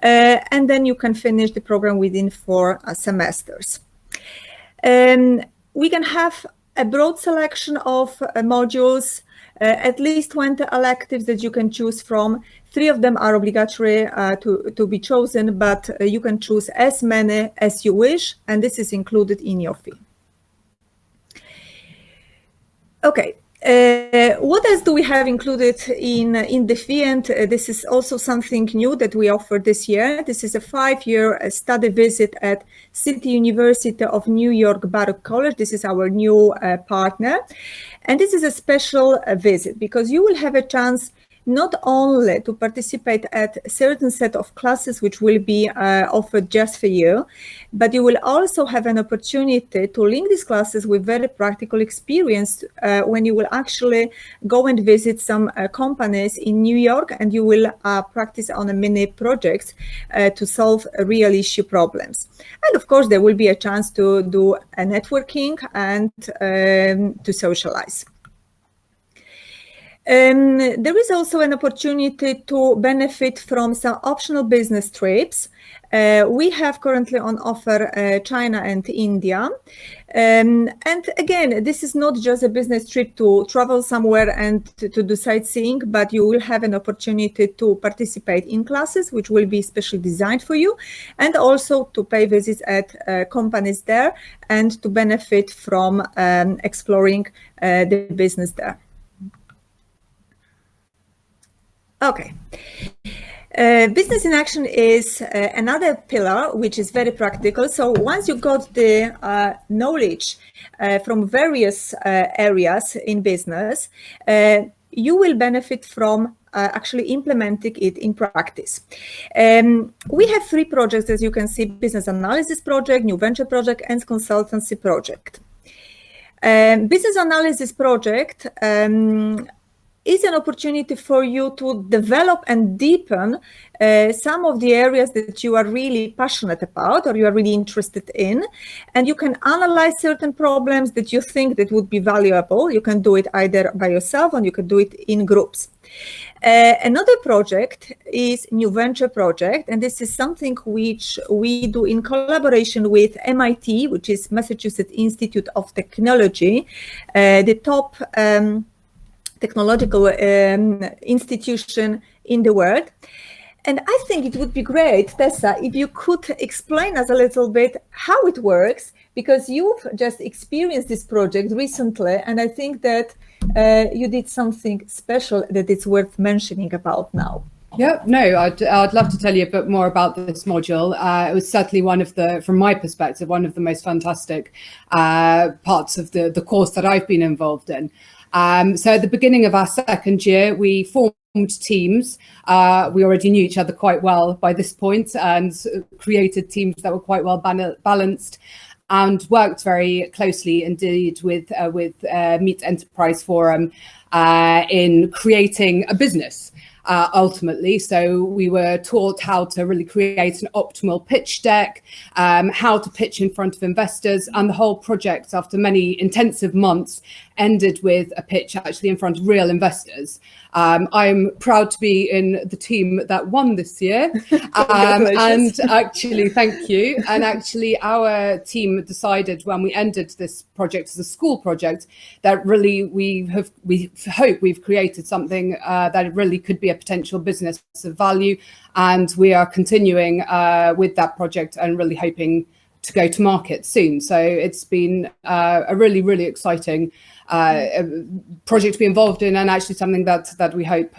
and then you can finish the program within 4 semesters. We can have a broad selection of modules, at least 20 electives that you can choose from. 3 of them are obligatory to be chosen, but you can choose as many as you wish, and this is included in your fee. Okay, what else do we have included in the fee? And this is also something new that we offer this year. This is a 5-year study visit at City University of New York Baruch College. This is our new partner. And this is a special visit because you will have a chance not only to participate at a certain set of classes which will be offered just for you, but you will also have an opportunity to link these classes with very practical experience when you will actually go and visit some companies in New York, and you will practice on a mini projects to solve real issue problems. And of course, there will be a chance to do a networking and to socialize. There is also an opportunity to benefit from some optional business trips. We have currently on offer China and India. And again, this is not just a business trip to travel somewhere and to do sightseeing, but you will have an opportunity to participate in classes which will be specially designed for you, and also to pay visits at companies there and to benefit from exploring the business there. Okay. Business in action is another pillar which is very practical. So once you got the knowledge from various areas in business, you will benefit from actually implementing it in practice. We have 3 projects, as you can see: business analysis project, new venture project, and consultancy project. Business analysis project is an opportunity for you to develop and deepen some of the areas that you are really passionate about or you are really interested in, and you can analyze certain problems that you think that would be valuable. You can do it either by yourself or you can do it in groups. Another project is new venture project, and this is something which we do in collaboration with MIT, which is Massachusetts Institute of Technology, the top technological institution in the world. And I think it would be great, Tessa, if you could explain us a little bit how it works, because you've just experienced this project recently, and I think that you did something special that it's worth mentioning about now. Yeah, no, I'd love to tell you a bit more about this module. It was certainly one of the, from my perspective, one of the most fantastic parts of the course that I've been involved in. So at the beginning of our second year, we formed teams. We already knew each other quite well by this point and created teams that were quite well balanced, and worked very closely indeed with Meet Enterprise Forum in creating a business. ultimately. So we were taught how to really create an optimal pitch deck, how to pitch in front of investors, and the whole project, after many intensive months, ended with a pitch actually in front of real investors. I'm proud to be in the team that won this year. And actually, thank you. And actually, our team decided when we ended this project as a school project that really we hope we've created something that really could be a potential business of value. And we are continuing with that project and really hoping to go to market soon. So it's been a really, really exciting project to be involved in, and actually something that we hope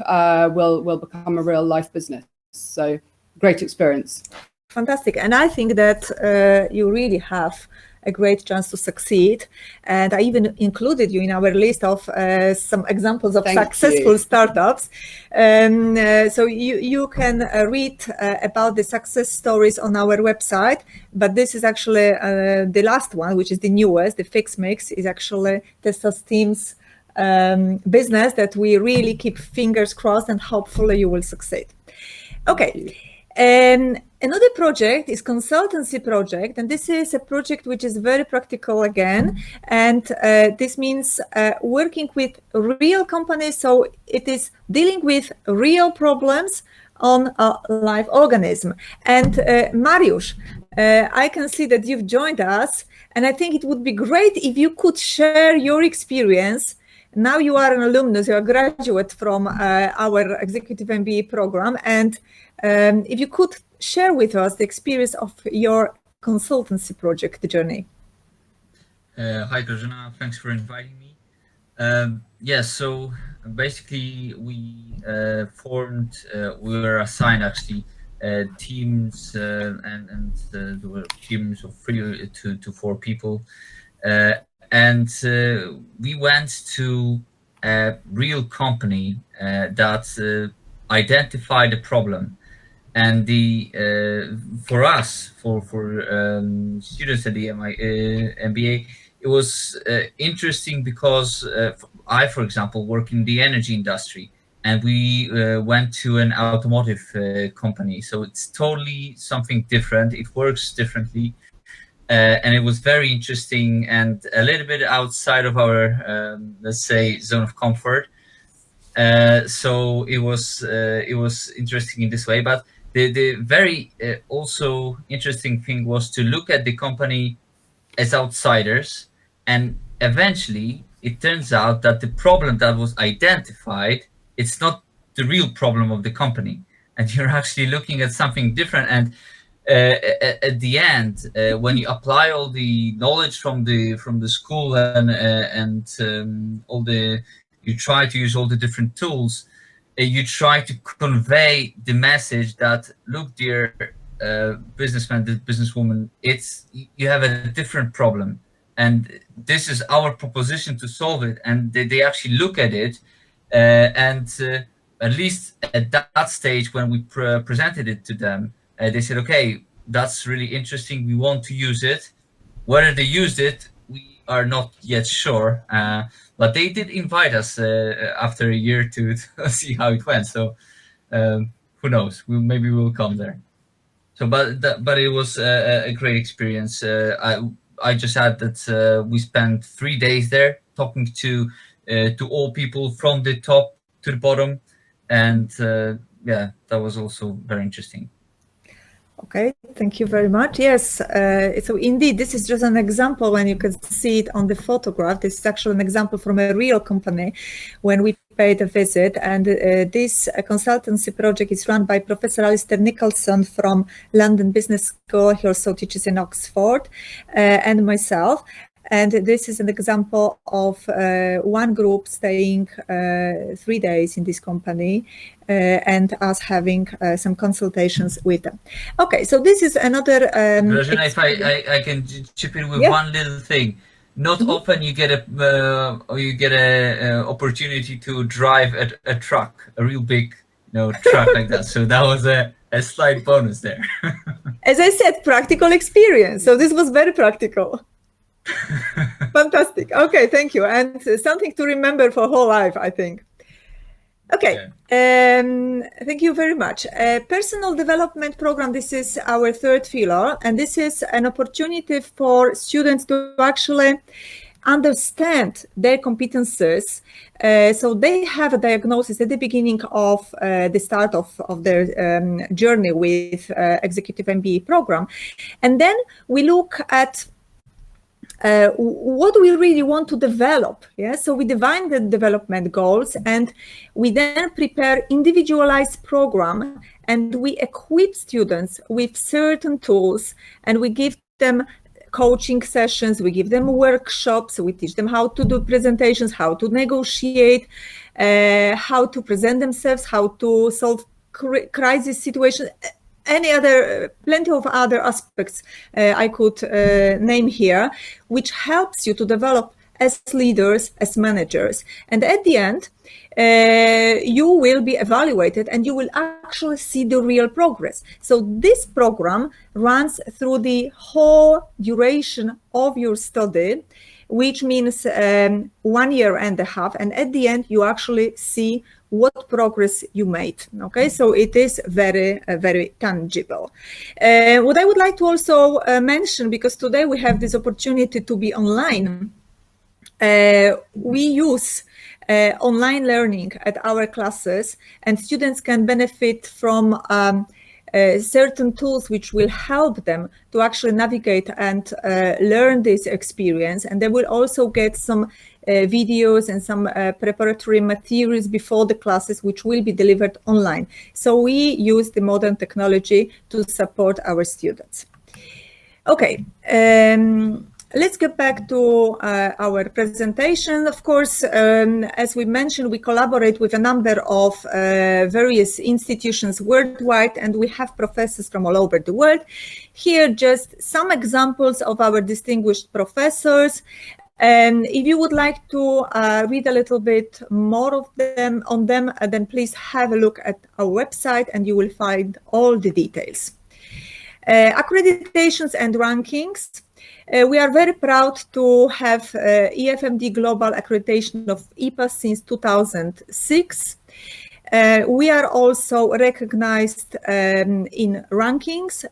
will become a real life business. So great experience. Fantastic. And I think that you really have a great chance to succeed. And I even included you in our list of some examples of successful startups. So you can read about the success stories on our website, but this is actually the last one, which is the newest. The Fix Mix is actually Tesla's team's business that we really keep fingers crossed, and hopefully you will succeed. Okay. Another project is Consultancy Project, and this is a project which is very practical again, and this means working with real companies, so it is dealing with real problems on a live organism. And Mariusz, I can see that you've joined us, and I think it would be great if you could share your experience. Now you are an alumnus, you're a graduate from our Executive MBA program, and if you could share with us the experience of your consultancy project journey. Hi, Grażyna. Thanks for inviting me. Yes, so basically we formed, we were assigned actually teams, and there were teams of 3 to 4 people. And we went to a real company that identified a problem. And for us, for students at the MBA, it was interesting because I, for example, work in the energy industry, and we went to an automotive company. So it's totally something different. It works differently. And it was very interesting and a little bit outside of our, let's say, zone of comfort. So it was interesting in this way. But the very also interesting thing was to look at the company as outsiders, and eventually it turns out that the problem that was identified, it's not the real problem of the company, and you're actually looking at something different. And at the end, when you apply all the knowledge from the school and all the, you try to use all the different tools, you try to convey the message that, look, dear businessman, businesswoman, you have a different problem, and this is our proposition to solve it. And they actually look at it, and at least at that stage when we presented it to them, they said, okay, that's really interesting, we want to use it. Whether they used it, we are not yet sure, but they did invite us after a year to see how it went. So who knows, maybe we'll come there. So but it was a great experience. I just had that we spent 3 days there talking to all people from the top to the bottom, and yeah, that was also very interesting. Okay, thank you very much. Yes, so indeed, this is just an example when you can see it on the photograph. This is actually an example from a real company when we paid a visit. And this consultancy project is run by Professor Alistair Nicholson from London Business School. He also teaches in Oxford, and myself. And this is an example of one group staying 3 days in this company and us having some consultations with them. Okay, so this is another. Grażyna, if I can chip in with one little thing. Not often you get a opportunity to drive a truck, a real big truck like that. So that was a slight bonus there. As I said, practical experience. So this was very practical. Fantastic. Okay, thank you. And something to remember for whole life, I think. Okay, thank you very much. Personal development program, this is our third pillar, and this is an opportunity for students to actually understand their competences. So they have a diagnosis at the beginning of the start of their journey with Executive MBA program. And then we look at what do we really want to develop? Yeah, so we define the development goals, and we then prepare individualized program, and we equip students with certain tools, and we give them coaching sessions, we give them workshops, we teach them how to do presentations, how to negotiate, how to present themselves, how to solve crisis situations, plenty of other aspects I could name here, which helps you to develop as leaders, as managers. And at the end, you will be evaluated and you will actually see the real progress. So this program runs through the whole duration of your study, which means 1 year and a half. And at the end, you actually see what progress you made. Okay, so it is very, very tangible. What I would like to also mention, because today we have this opportunity to be online, we use online learning at our classes, and students can benefit from certain tools which will help them to actually navigate and learn this experience. And they will also get some videos and some preparatory materials before the classes, which will be delivered online. So we use the modern technology to support our students. Okay. Let's get back to our presentation. Of course, as we mentioned, we collaborate with a number of various institutions worldwide, and we have professors from all over the world. Here, just some examples of our distinguished professors. And if you would like to read a little bit more of them, then please have a look at our website and you will find all the details. Accreditations and rankings. We are very proud to have EFMD Global Accreditation of EPA since 2006. We are also recognized in rankings.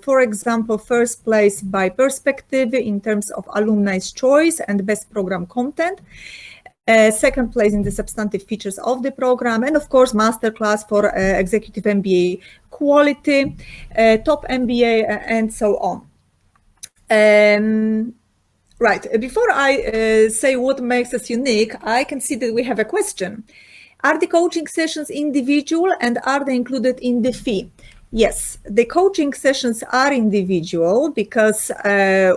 For example, first place by Perspective in terms of alumni's choice and best program content. Second place in the substantive features of the program, and of course, masterclass for Executive MBA quality, top MBA, and so on. Right, before I say what makes us unique, I can see that we have a question. Are the coaching sessions individual and are they included in the fee? Yes, the coaching sessions are individual because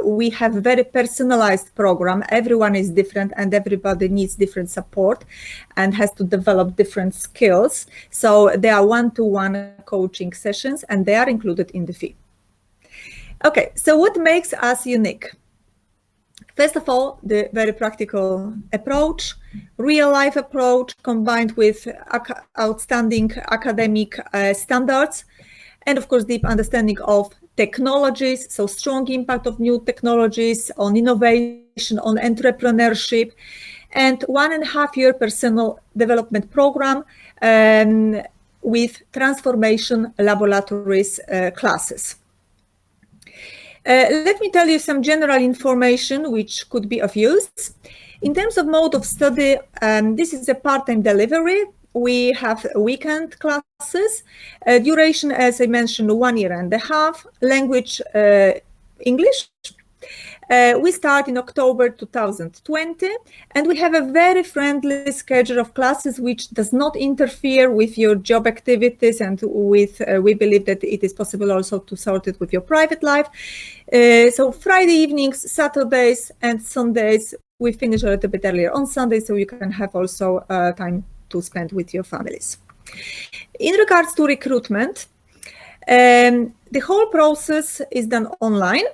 we have a very personalized program. Everyone is different and everybody needs different support and has to develop different skills. So there are one-to-one coaching sessions and they are included in the fee. Okay, so what makes us unique? First of all, the very practical approach, real-life approach combined with outstanding academic standards, and of course, deep understanding of technologies, so strong impact of new technologies on innovation, on entrepreneurship, and 1.5 year personal development program with transformation laboratories classes. Let me tell you some general information which could be of use. In terms of mode of study, this is a part-time delivery. We have weekend classes. Duration, as I mentioned, 1.5 years. Language, English. We start in October 2020, and we have a very friendly schedule of classes which does not interfere with your job activities, and with we believe that it is possible also to sort it with your private life. So Friday evenings, Saturdays and Sundays, we finish a little bit earlier on Sunday, so you can have also time to spend with your families. In regards to recruitment, the whole process is done online.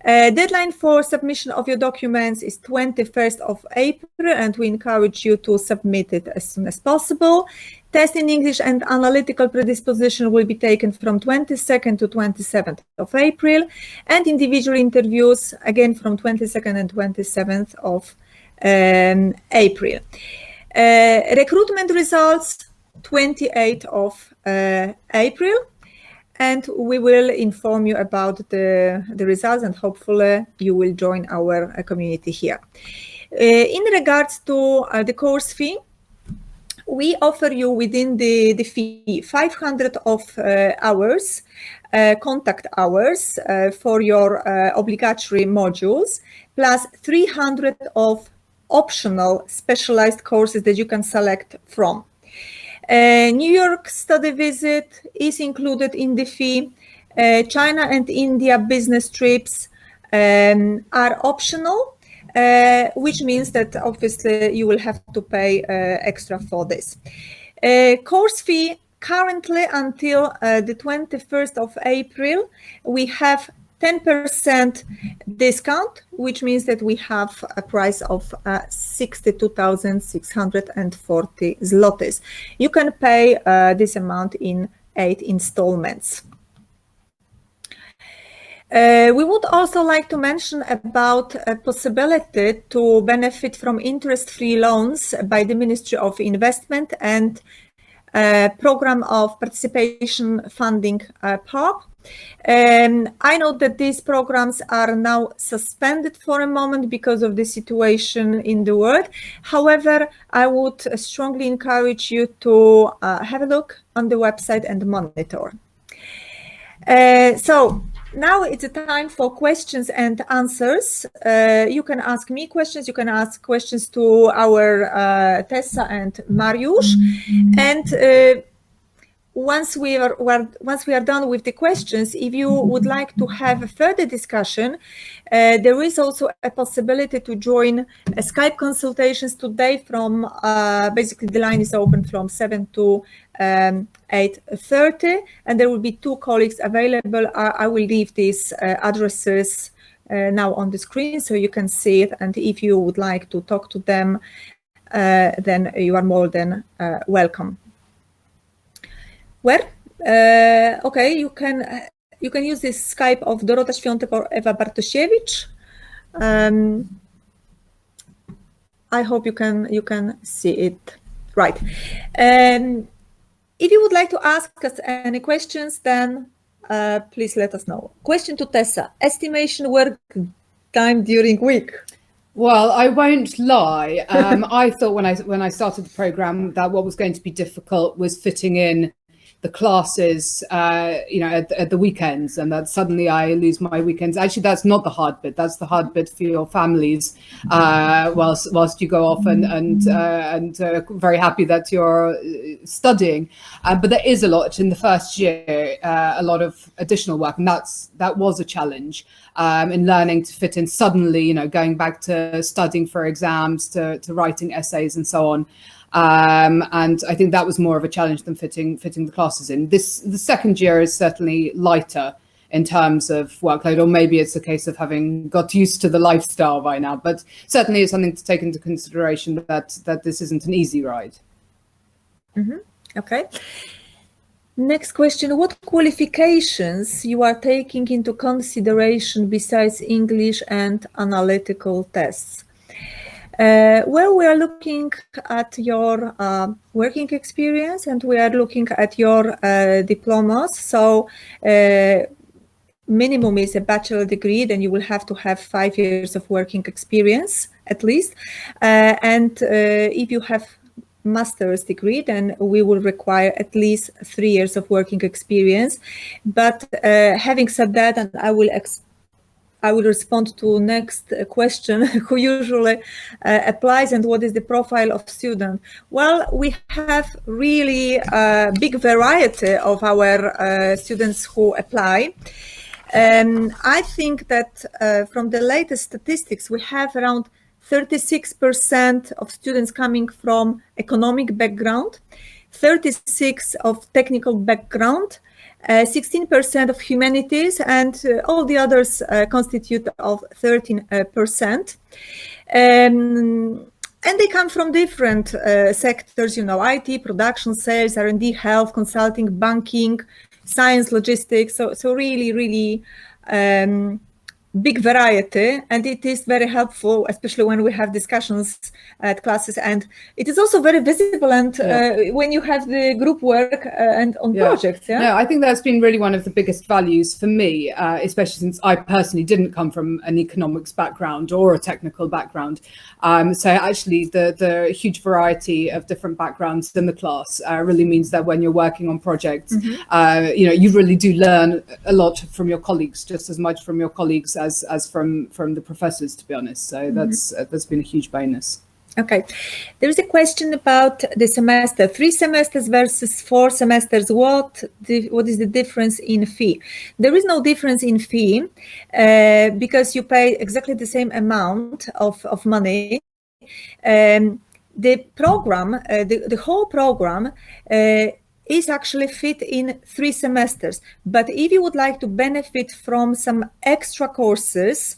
Deadline for submission of your documents is 21st of April, and we encourage you to submit it as soon as possible. Test in English and analytical predisposition will be taken from 22nd to 27th of April, and individual interviews again from 22nd and 27th of April. Recruitment results 28th of April, and we will inform you about the results, and hopefully you will join our community here. In regards to the course fee, we offer you within the fee 500 of hours, contact hours for your obligatory modules, plus 300 of optional specialized courses that you can select from. New York study visit is included in the fee. China and India business trips are optional, which means that obviously you will have to pay extra for this. Course fee currently until the 21st of April, we have 10% discount, which means that we have a price of 62,640 zlotys. You can pay this amount in 8 installments. We would also like to mention about a possibility to benefit from interest-free loans by the Ministry of Investment and Program of Participation Funding PARP. I know that these programs are now suspended for a moment because of the situation in the world. However, I would strongly encourage you to have a look on the website and monitor. So now it's a time for questions and answers. You can ask me questions, you can ask questions to our Tessa and Mariusz. And once we are done with the questions, if you would like to have a further discussion, there is also a possibility to join Skype consultations today from, basically the line is open from 7 to 8:30, and there will be 2 colleagues available. I will leave these addresses now on the screen so you can see it, and if you would like to talk to them, then you are more than welcome. Where? Okay, you can use this Skype of Dorota Świątek or Eva Bartosiewicz. I hope you can see it right. If you would like to ask us any questions, then please let us know. Question to Tessa: estimation work time during week. Well, I won't lie. I thought when I started the program that what was going to be difficult was fitting in the classes, at the weekends, and that suddenly I lose my weekends. Actually, that's not the hard bit. That's the hard bit for your families, whilst you go off and very happy that you're studying. But there is a lot in the first year, a lot of additional work, and that was a challenge in learning to fit in suddenly, going back to studying for exams, to writing essays and so on. And I think that was more of a challenge than fitting the classes in. The second year is certainly lighter in terms of workload, or maybe it's a case of having got used to the lifestyle by now, but certainly it's something to take into consideration that this isn't an easy ride. Mm-hmm. Okay. Next question: what qualifications you are taking into consideration besides English and analytical tests? Well, we are looking at your working experience, and we are looking at your diplomas. So minimum is a bachelor degree, then you will have to have 5 years of working experience at least. And if you have master's degree, then we will require at least 3 years of working experience. But having said that, and I will respond to next question, who usually applies and what is the profile of student? Well, we have really a big variety of our students who apply. I think that from the latest statistics, we have around 36% of students coming from economic background, 36% of technical background, 16% of humanities, and all the others constitute of 13%. And they come from different sectors, IT, production, sales, R&D, health, consulting, banking, science, logistics. So really, really big variety, and it is very helpful, especially when we have discussions at classes, and it is also very visible and when you have the group work and on projects. No, I think that's been really one of the biggest values for me, especially since I personally didn't come from an economics background or a technical background. So actually the huge variety of different backgrounds in the class really means that when you're working on projects, you really do learn a lot from your colleagues, just as much from your colleagues as from the professors, to be honest. So that's been a huge bonus. Okay, there is a question about the semester, 3 semesters versus 4 semesters. What is the difference in fee? There is no difference in fee because you pay exactly the same amount of money. The program, the whole program is actually fit in 3 semesters. But if you would like to benefit from some extra courses,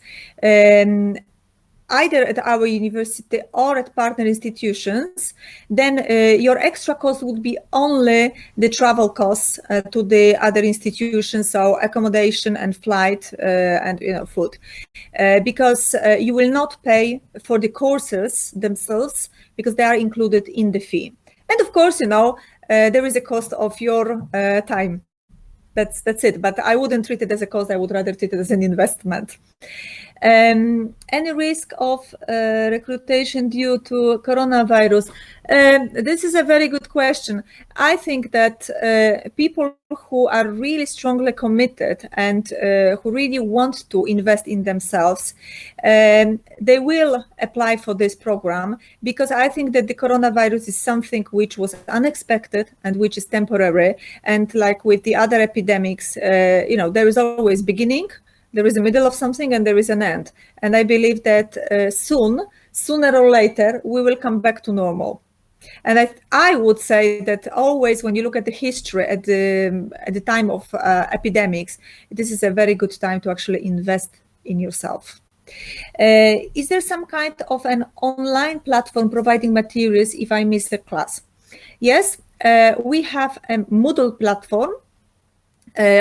either at our university or at partner institutions, then your extra cost would be only the travel costs to the other institutions, so accommodation and flight and food, because you will not pay for the courses themselves because they are included in the fee. And of course, there is a cost of your time. That's it. But I wouldn't treat it as a cost. I would rather treat it as an investment. Any risk of recruitation due to coronavirus? This is a very good question. I think that people who are really strongly committed and who really want to invest in themselves, they will apply for this program, because I think that the coronavirus is something which was unexpected and which is temporary. And like with the other epidemics, there is always beginning, there is a middle of something, and there is an end. And I believe that sooner or later, we will come back to normal. And I would say that always when you look at the history at the time of epidemics, this is a very good time to actually invest in yourself. Is there some kind of an online platform providing materials if I miss a class? Yes, we have a Moodle platform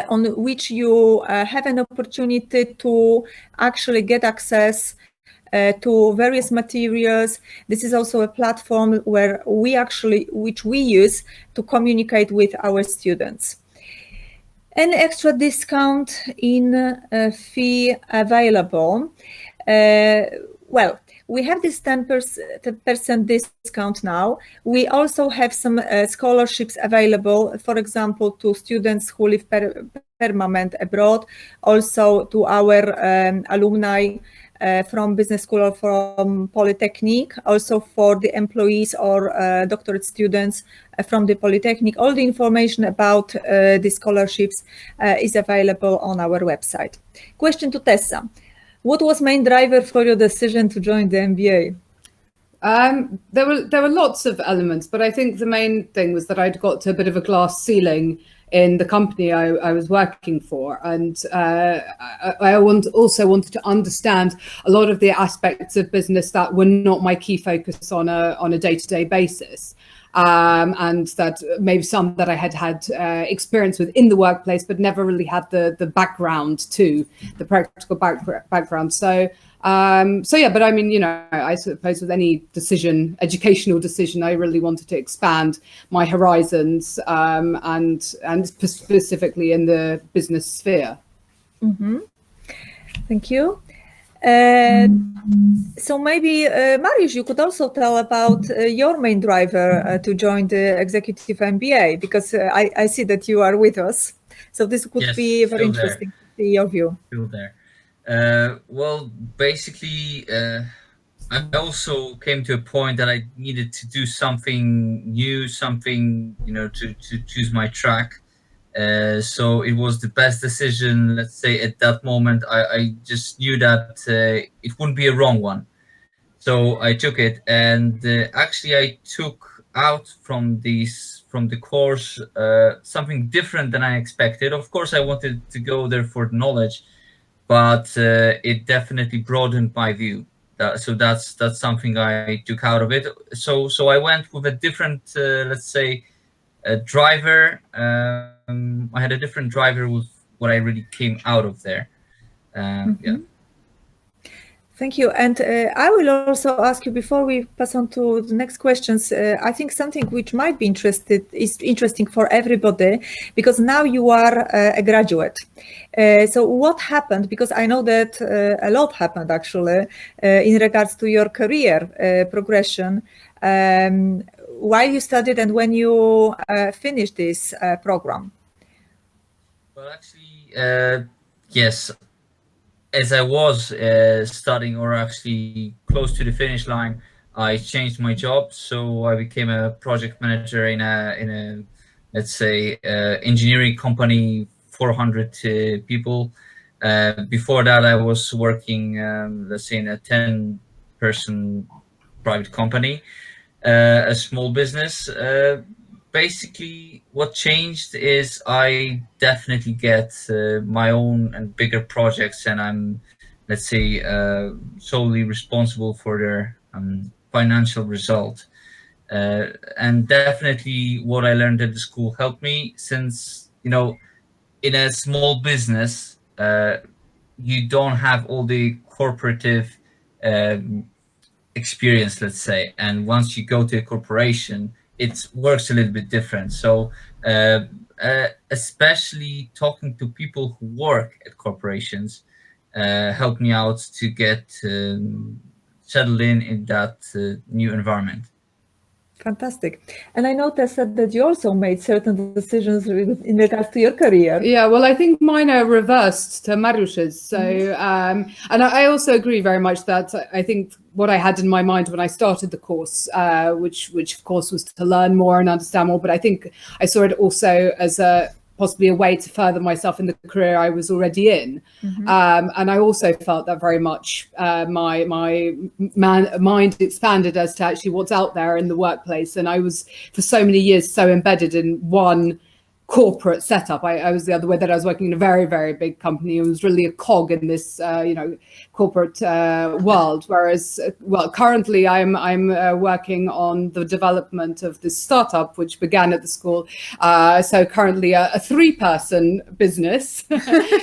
on which you have an opportunity to actually get access to various materials. This is also a platform which we use to communicate with our students. An extra discount in fee available. Well, we have this 10% discount now. We also have some scholarships available, for example, to students who live permanent abroad, also to our alumni from business school or from Polytechnic, also for the employees or doctorate students from the Polytechnic. All the information about the scholarships is available on our website. Question to Tessa. What was main driver for your decision to join the MBA? There were lots of elements, but I think the main thing was that I'd got to a bit of a glass ceiling in the company I was working for, and I also wanted to understand a lot of the aspects of business that were not my key focus on a day-to-day basis. And that maybe some that I had experience with in the workplace, but never really had the background to the practical background. So yeah, but I mean, I suppose with any educational decision, I really wanted to expand my horizons and specifically in the business sphere. Mm-hmm. Thank you. So maybe, Mariusz, you could also tell about your main driver to join the Executive MBA, because I see that you are with us. So this could be very interesting to see your view. Still there. Well, basically, I also came to a point that I needed to do something new, something, to choose my track. So it was the best decision, let's say, at that moment. I just knew that it wouldn't be a wrong one. So I took it, and actually I took out from the course something different than I expected. Of course, I wanted to go there for knowledge, but it definitely broadened my view. So that's something I took out of it. So I went with a different, let's say, driver. I had a different driver with what I really came out of there. Yeah. Thank you. And I will also ask you, before we pass on to the next questions, I think something which might be interesting for everybody, because now you are a graduate. So what happened? Because I know that a lot happened actually in regards to your career progression while you studied and when you finished this program. Well, actually, yes. As I was studying, or actually close to the finish line, I changed my job. So I became a project manager in a let's say engineering company, 400 people. Before that, I was working, let's say, in a 10-person private company, a small business. Basically, what changed is I definitely get my own and bigger projects, and I'm, let's say, solely responsible for their financial result. And definitely what I learned at the school helped me, since, you know, in a small business, you don't have all the corporative experience, let's say. And once you go to a corporation, it works a little bit different. So especially talking to people who work at corporations helped me out to get settled in that new environment. Fantastic. And I noticed that you also made certain decisions in regards to your career. Yeah, well, I think mine are reversed to Mariusz's. So, and I also agree very much that I think what I had in my mind when I started the course, which of course was to learn more and understand more, but I think I saw it also as possibly a way to further myself in the career I was already in. And I also felt that very much my mind expanded as to actually what's out there in the workplace. And I was for so many years so embedded in one corporate setup. I was the other way, that I was working in a very, very big company and was really a cog in this, corporate world. Whereas, well, currently I'm working on the development of this startup, which began at the school. So currently a 3-person business.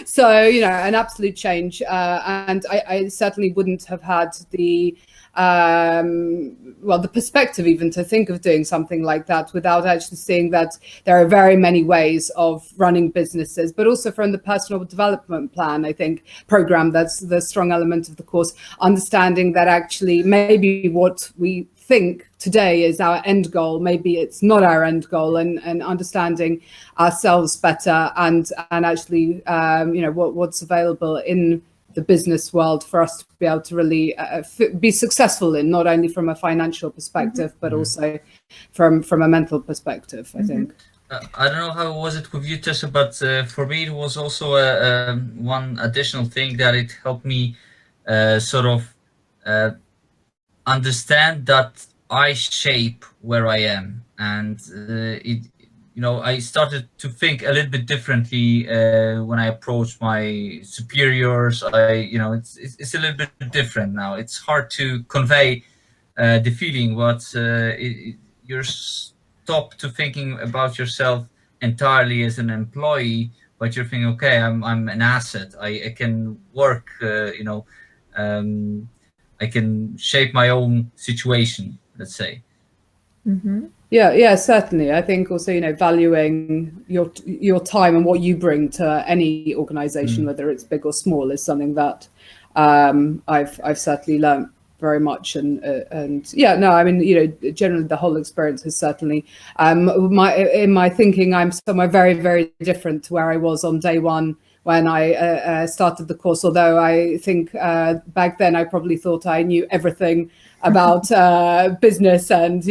So, an absolute change. And I certainly wouldn't have had the the perspective even to think of doing something like that without actually seeing that there are very many ways of running businesses, but also from the personal development plan, I think, program, that's the strong element of the course, understanding that actually maybe what we think today is our end goal, maybe it's not our end goal, and understanding ourselves better and actually what's available in the business world for us to be able to really be successful in, not only from a financial perspective, but also from a mental perspective, I think. I don't know how was it with you, Tessa, but for me it was also one additional thing that it helped me sort of understand that I shape where I am, and I started to think a little bit differently when I approach my superiors. It's a little bit different now. It's hard to convey the feeling, but you're stopped to thinking about yourself entirely as an employee, but you're thinking, okay, I'm an asset. I can work. I can shape my own situation, let's say. Yeah, certainly. I think also, valuing your time and what you bring to any organization, whether it's big or small, is something that I've certainly learned very much. Generally the whole experience has certainly, in my thinking, I'm somewhere very, very different to where I was on day one when I started the course, although I think back then I probably thought I knew everything about business, and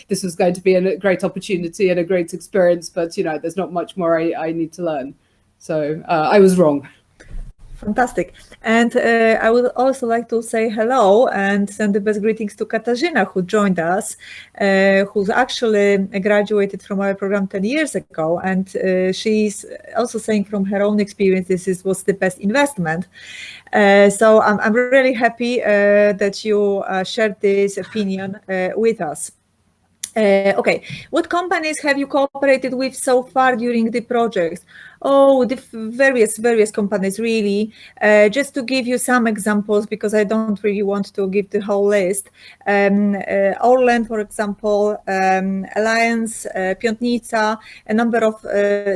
this was going to be a great opportunity and a great experience, but there's not much more I need to learn. So I was wrong. Fantastic. And I would also like to say hello and send the best greetings to Katarzyna, who joined us, who's actually graduated from our program 10 years ago. And she's also saying from her own experience, this was the best investment. So I'm really happy that you shared this opinion with us. Okay, what companies have you cooperated with so far during the project? Oh, the various companies, really. Just to give you some examples, because I don't really want to give the whole list. Orlen, for example, Alliance, Piątnica, a number of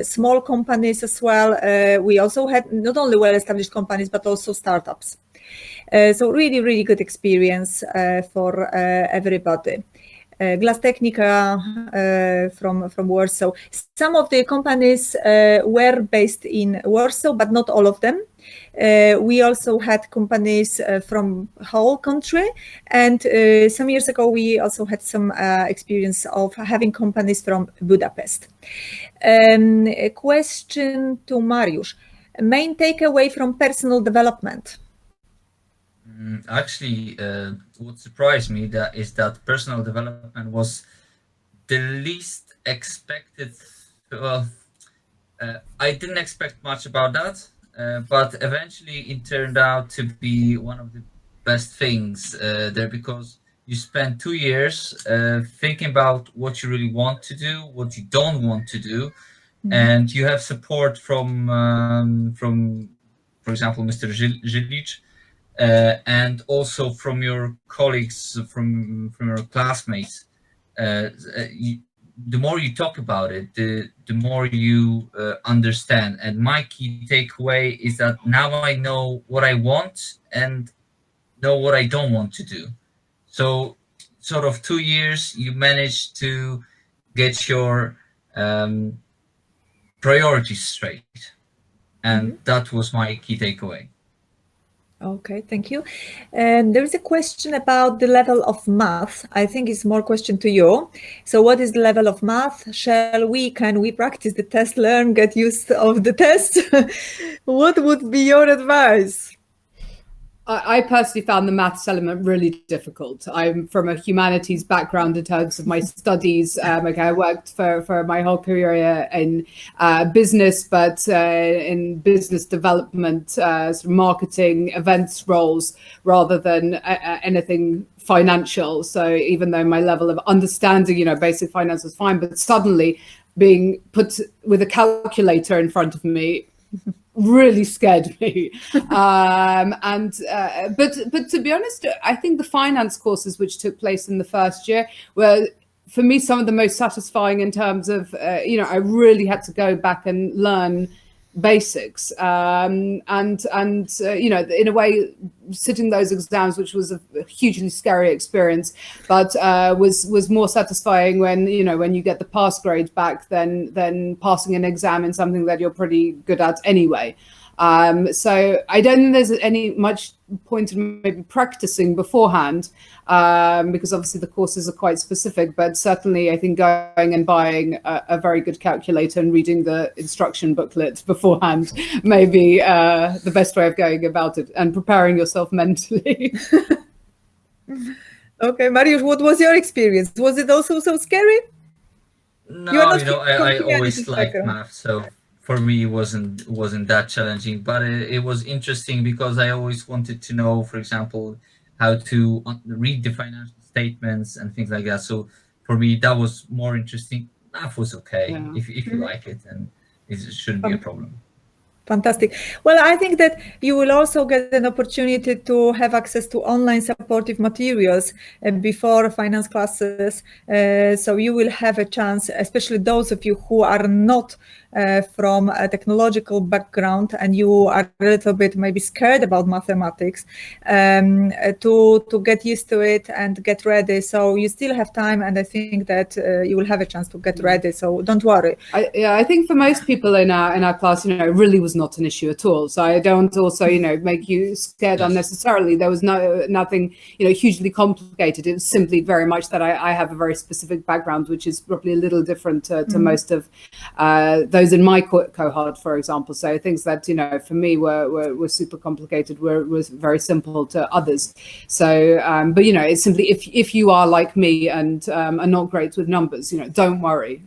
small companies as well. We also had not only well-established companies, but also startups. So really good experience for everybody. Glass Technica from Warsaw. Some of the companies were based in Warsaw, but not all of them. We also had companies from whole country, and some years ago we also had some experience of having companies from Budapest. A question to Mariusz. Main takeaway from personal development? Actually, what surprised me is that personal development was the least expected. Well, I didn't expect much about that, but eventually it turned out to be one of the best things there, because you spend 2 years thinking about what you really want to do, what you don't want to do, and you have support from for example, Mr. Zilic. And also from your colleagues, from your classmates. The more you talk about it, the more you understand. And my key takeaway is that now I know what I want and know what I don't want to do. So sort of 2 years, you manage to get your priorities straight. And that was my key takeaway. Okay, thank you. And there is a question about the level of math. I think it's more question to you. So what is the level of math? Can we practice the test, learn, get used of the test? What would be your advice? I personally found the maths element really difficult. I'm from a humanities background in terms of my studies. I worked for my whole career in business, but in business development, sort of marketing, events roles, rather than anything financial. So even though my level of understanding, basic finance was fine, but suddenly being put with a calculator in front of me really scared me. But to be honest, I think the finance courses which took place in the first year were, for me, some of the most satisfying in terms of, I really had to go back and learn basics. In a way, sitting those exams, which was a hugely scary experience, but was more satisfying when you get the pass grade back than passing an exam in something that you're pretty good at anyway. So I don't think there's any much point in maybe practicing beforehand, because obviously the courses are quite specific, but certainly I think going and buying a very good calculator and reading the instruction booklet beforehand may be the best way of going about it, and preparing yourself mentally. Okay, Mariusz, what was your experience? Was it also so scary? No, I always liked math, so for me, it wasn't that challenging, but it was interesting because I always wanted to know, for example, how to read the financial statements and things like that. So for me, that was more interesting. Math was okay. Yeah. If you like it, and it shouldn't be a problem. Fantastic. Well, I think that you will also get an opportunity to have access to online supportive materials before finance classes. So you will have a chance, especially those of you who are not from a technological background and you are a little bit maybe scared about mathematics, to get used to it and get ready. So you still have time, and I think that you will have a chance to get ready. So don't worry. I think for most people in our class, it really was not an issue at all. So I don't also, make you scared unnecessarily. There was nothing, hugely complicated. It was simply very much that I have a very specific background, which is probably a little different to most of those in my cohort, for example. So things that, for me were super complicated was very simple to others. So, but, it's simply if you are like me and are not great with numbers, don't worry.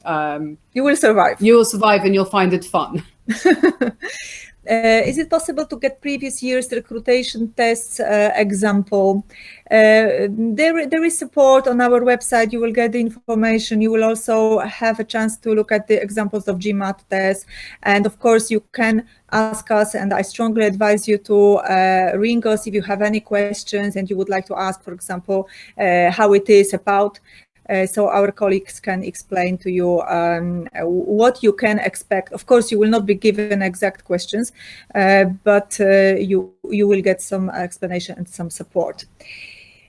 You will survive. You will survive and you'll find it fun. Is it possible to get previous year's recruitation tests example? There is support on our website. You will get the information. You will also have a chance to look at the examples of GMAT tests. And of course, you can ask us, and I strongly advise you to ring us if you have any questions and you would like to ask, for example, how it is about. So our colleagues can explain to you what you can expect. Of course, you will not be given exact questions, but you will get some explanation and some support.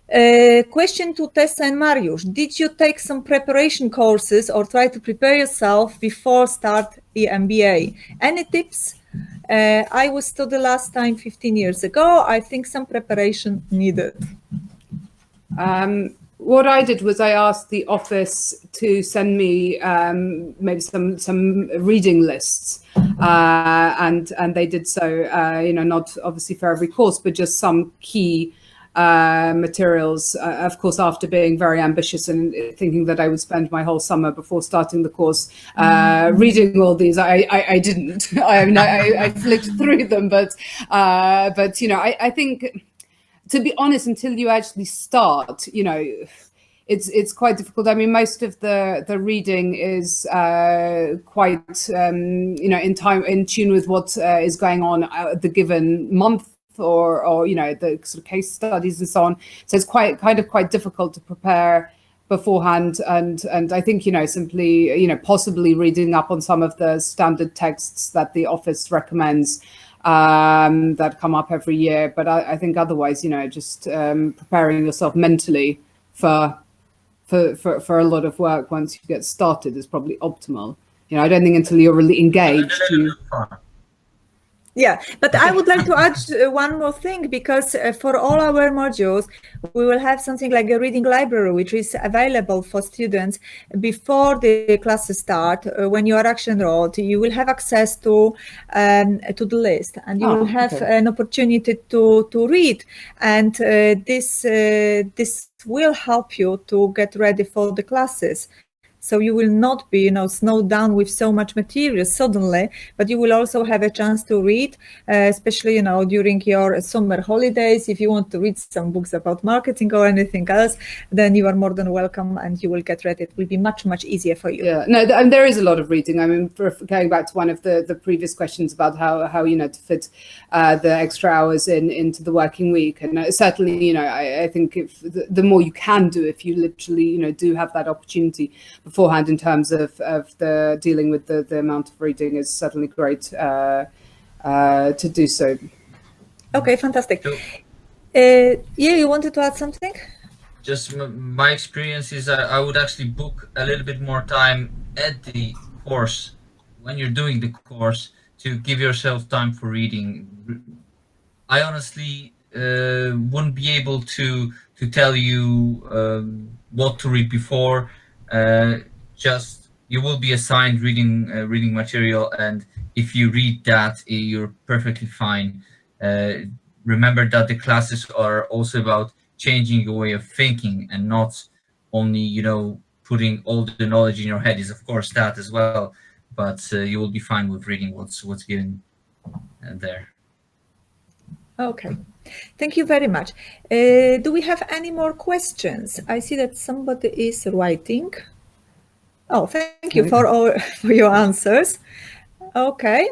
Question to Tessa and Mariusz. Did you take some preparation courses or try to prepare yourself before start EMBA? Any tips? I was studying last time 15 years ago. I think some preparation needed. What I did was I asked the office to send me maybe some reading lists, and they did so. You know, not obviously for every course, but just some key materials. Of course, after being very ambitious and thinking that I would spend my whole summer before starting the course reading all these, I didn't. I mean, I flicked through them, but you know, I think, to be honest, until you actually start, you know, it's quite difficult. I mean, most of the reading is quite you know, in tune with what is going on at the given month, or you know, the sort of case studies and so on. So it's quite difficult to prepare beforehand. And I think, you know, simply, you know, possibly reading up on some of the standard texts that the office recommends that come up every year. But I think otherwise, you know, just preparing yourself mentally for a lot of work once you get started is probably optimal. You know, I don't think until you're really engaged. Yeah, but I would like to add one more thing, because for all our modules, we will have something like a reading library, which is available for students before the classes start. When you are actually enrolled, you will have access to the list, and you will have an opportunity to read. And this will help you to get ready for the classes. So you will not be, you know, snowed down with so much material suddenly, but you will also have a chance to read, especially, you know, during your summer holidays. If you want to read some books about marketing or anything else, then you are more than welcome, and you will get ready. It will be much, much easier for you. Yeah, no, and there is a lot of reading. I mean, going back to one of the previous questions about how you know, to fit the extra hours into the working week, and certainly, you know, I think if the more you can do, if you literally, you know, do have that opportunity beforehand in terms of the dealing with the amount of reading, is certainly great to do so. Okay, fantastic. Yeah, you wanted to add something? Just my experience is I would actually book a little bit more time at the course when you're doing the course to give yourself time for reading. I honestly wouldn't be able to tell you what to read before. Just you will be assigned reading material, and if you read that, you're perfectly fine. Remember that the classes are also about changing your way of thinking, and not only, you know, putting all the knowledge in your head. Is of course that as well, but you will be fine with reading what's given there. Okay, thank you very much. Do we have any more questions? I see that somebody is writing. Oh, thank you for your answers. Okay.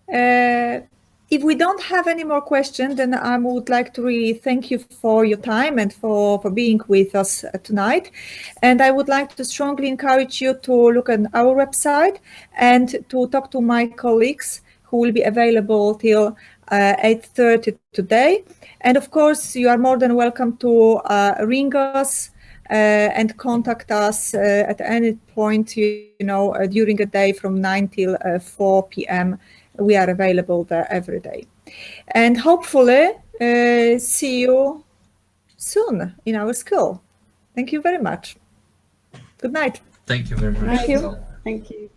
If we don't have any more questions, then I would like to really thank you for your time and for being with us tonight. And I would like to strongly encourage you to look at our website and to talk to my colleagues who will be available till 8:30 today. And of course, you are more than welcome to ring us and contact us at any point, you know, during the day from 9 till 4 p.m. We are available there every day. And hopefully see you soon in our school. Thank you very much. Good night. Thank you very much. Thank you. Thank you.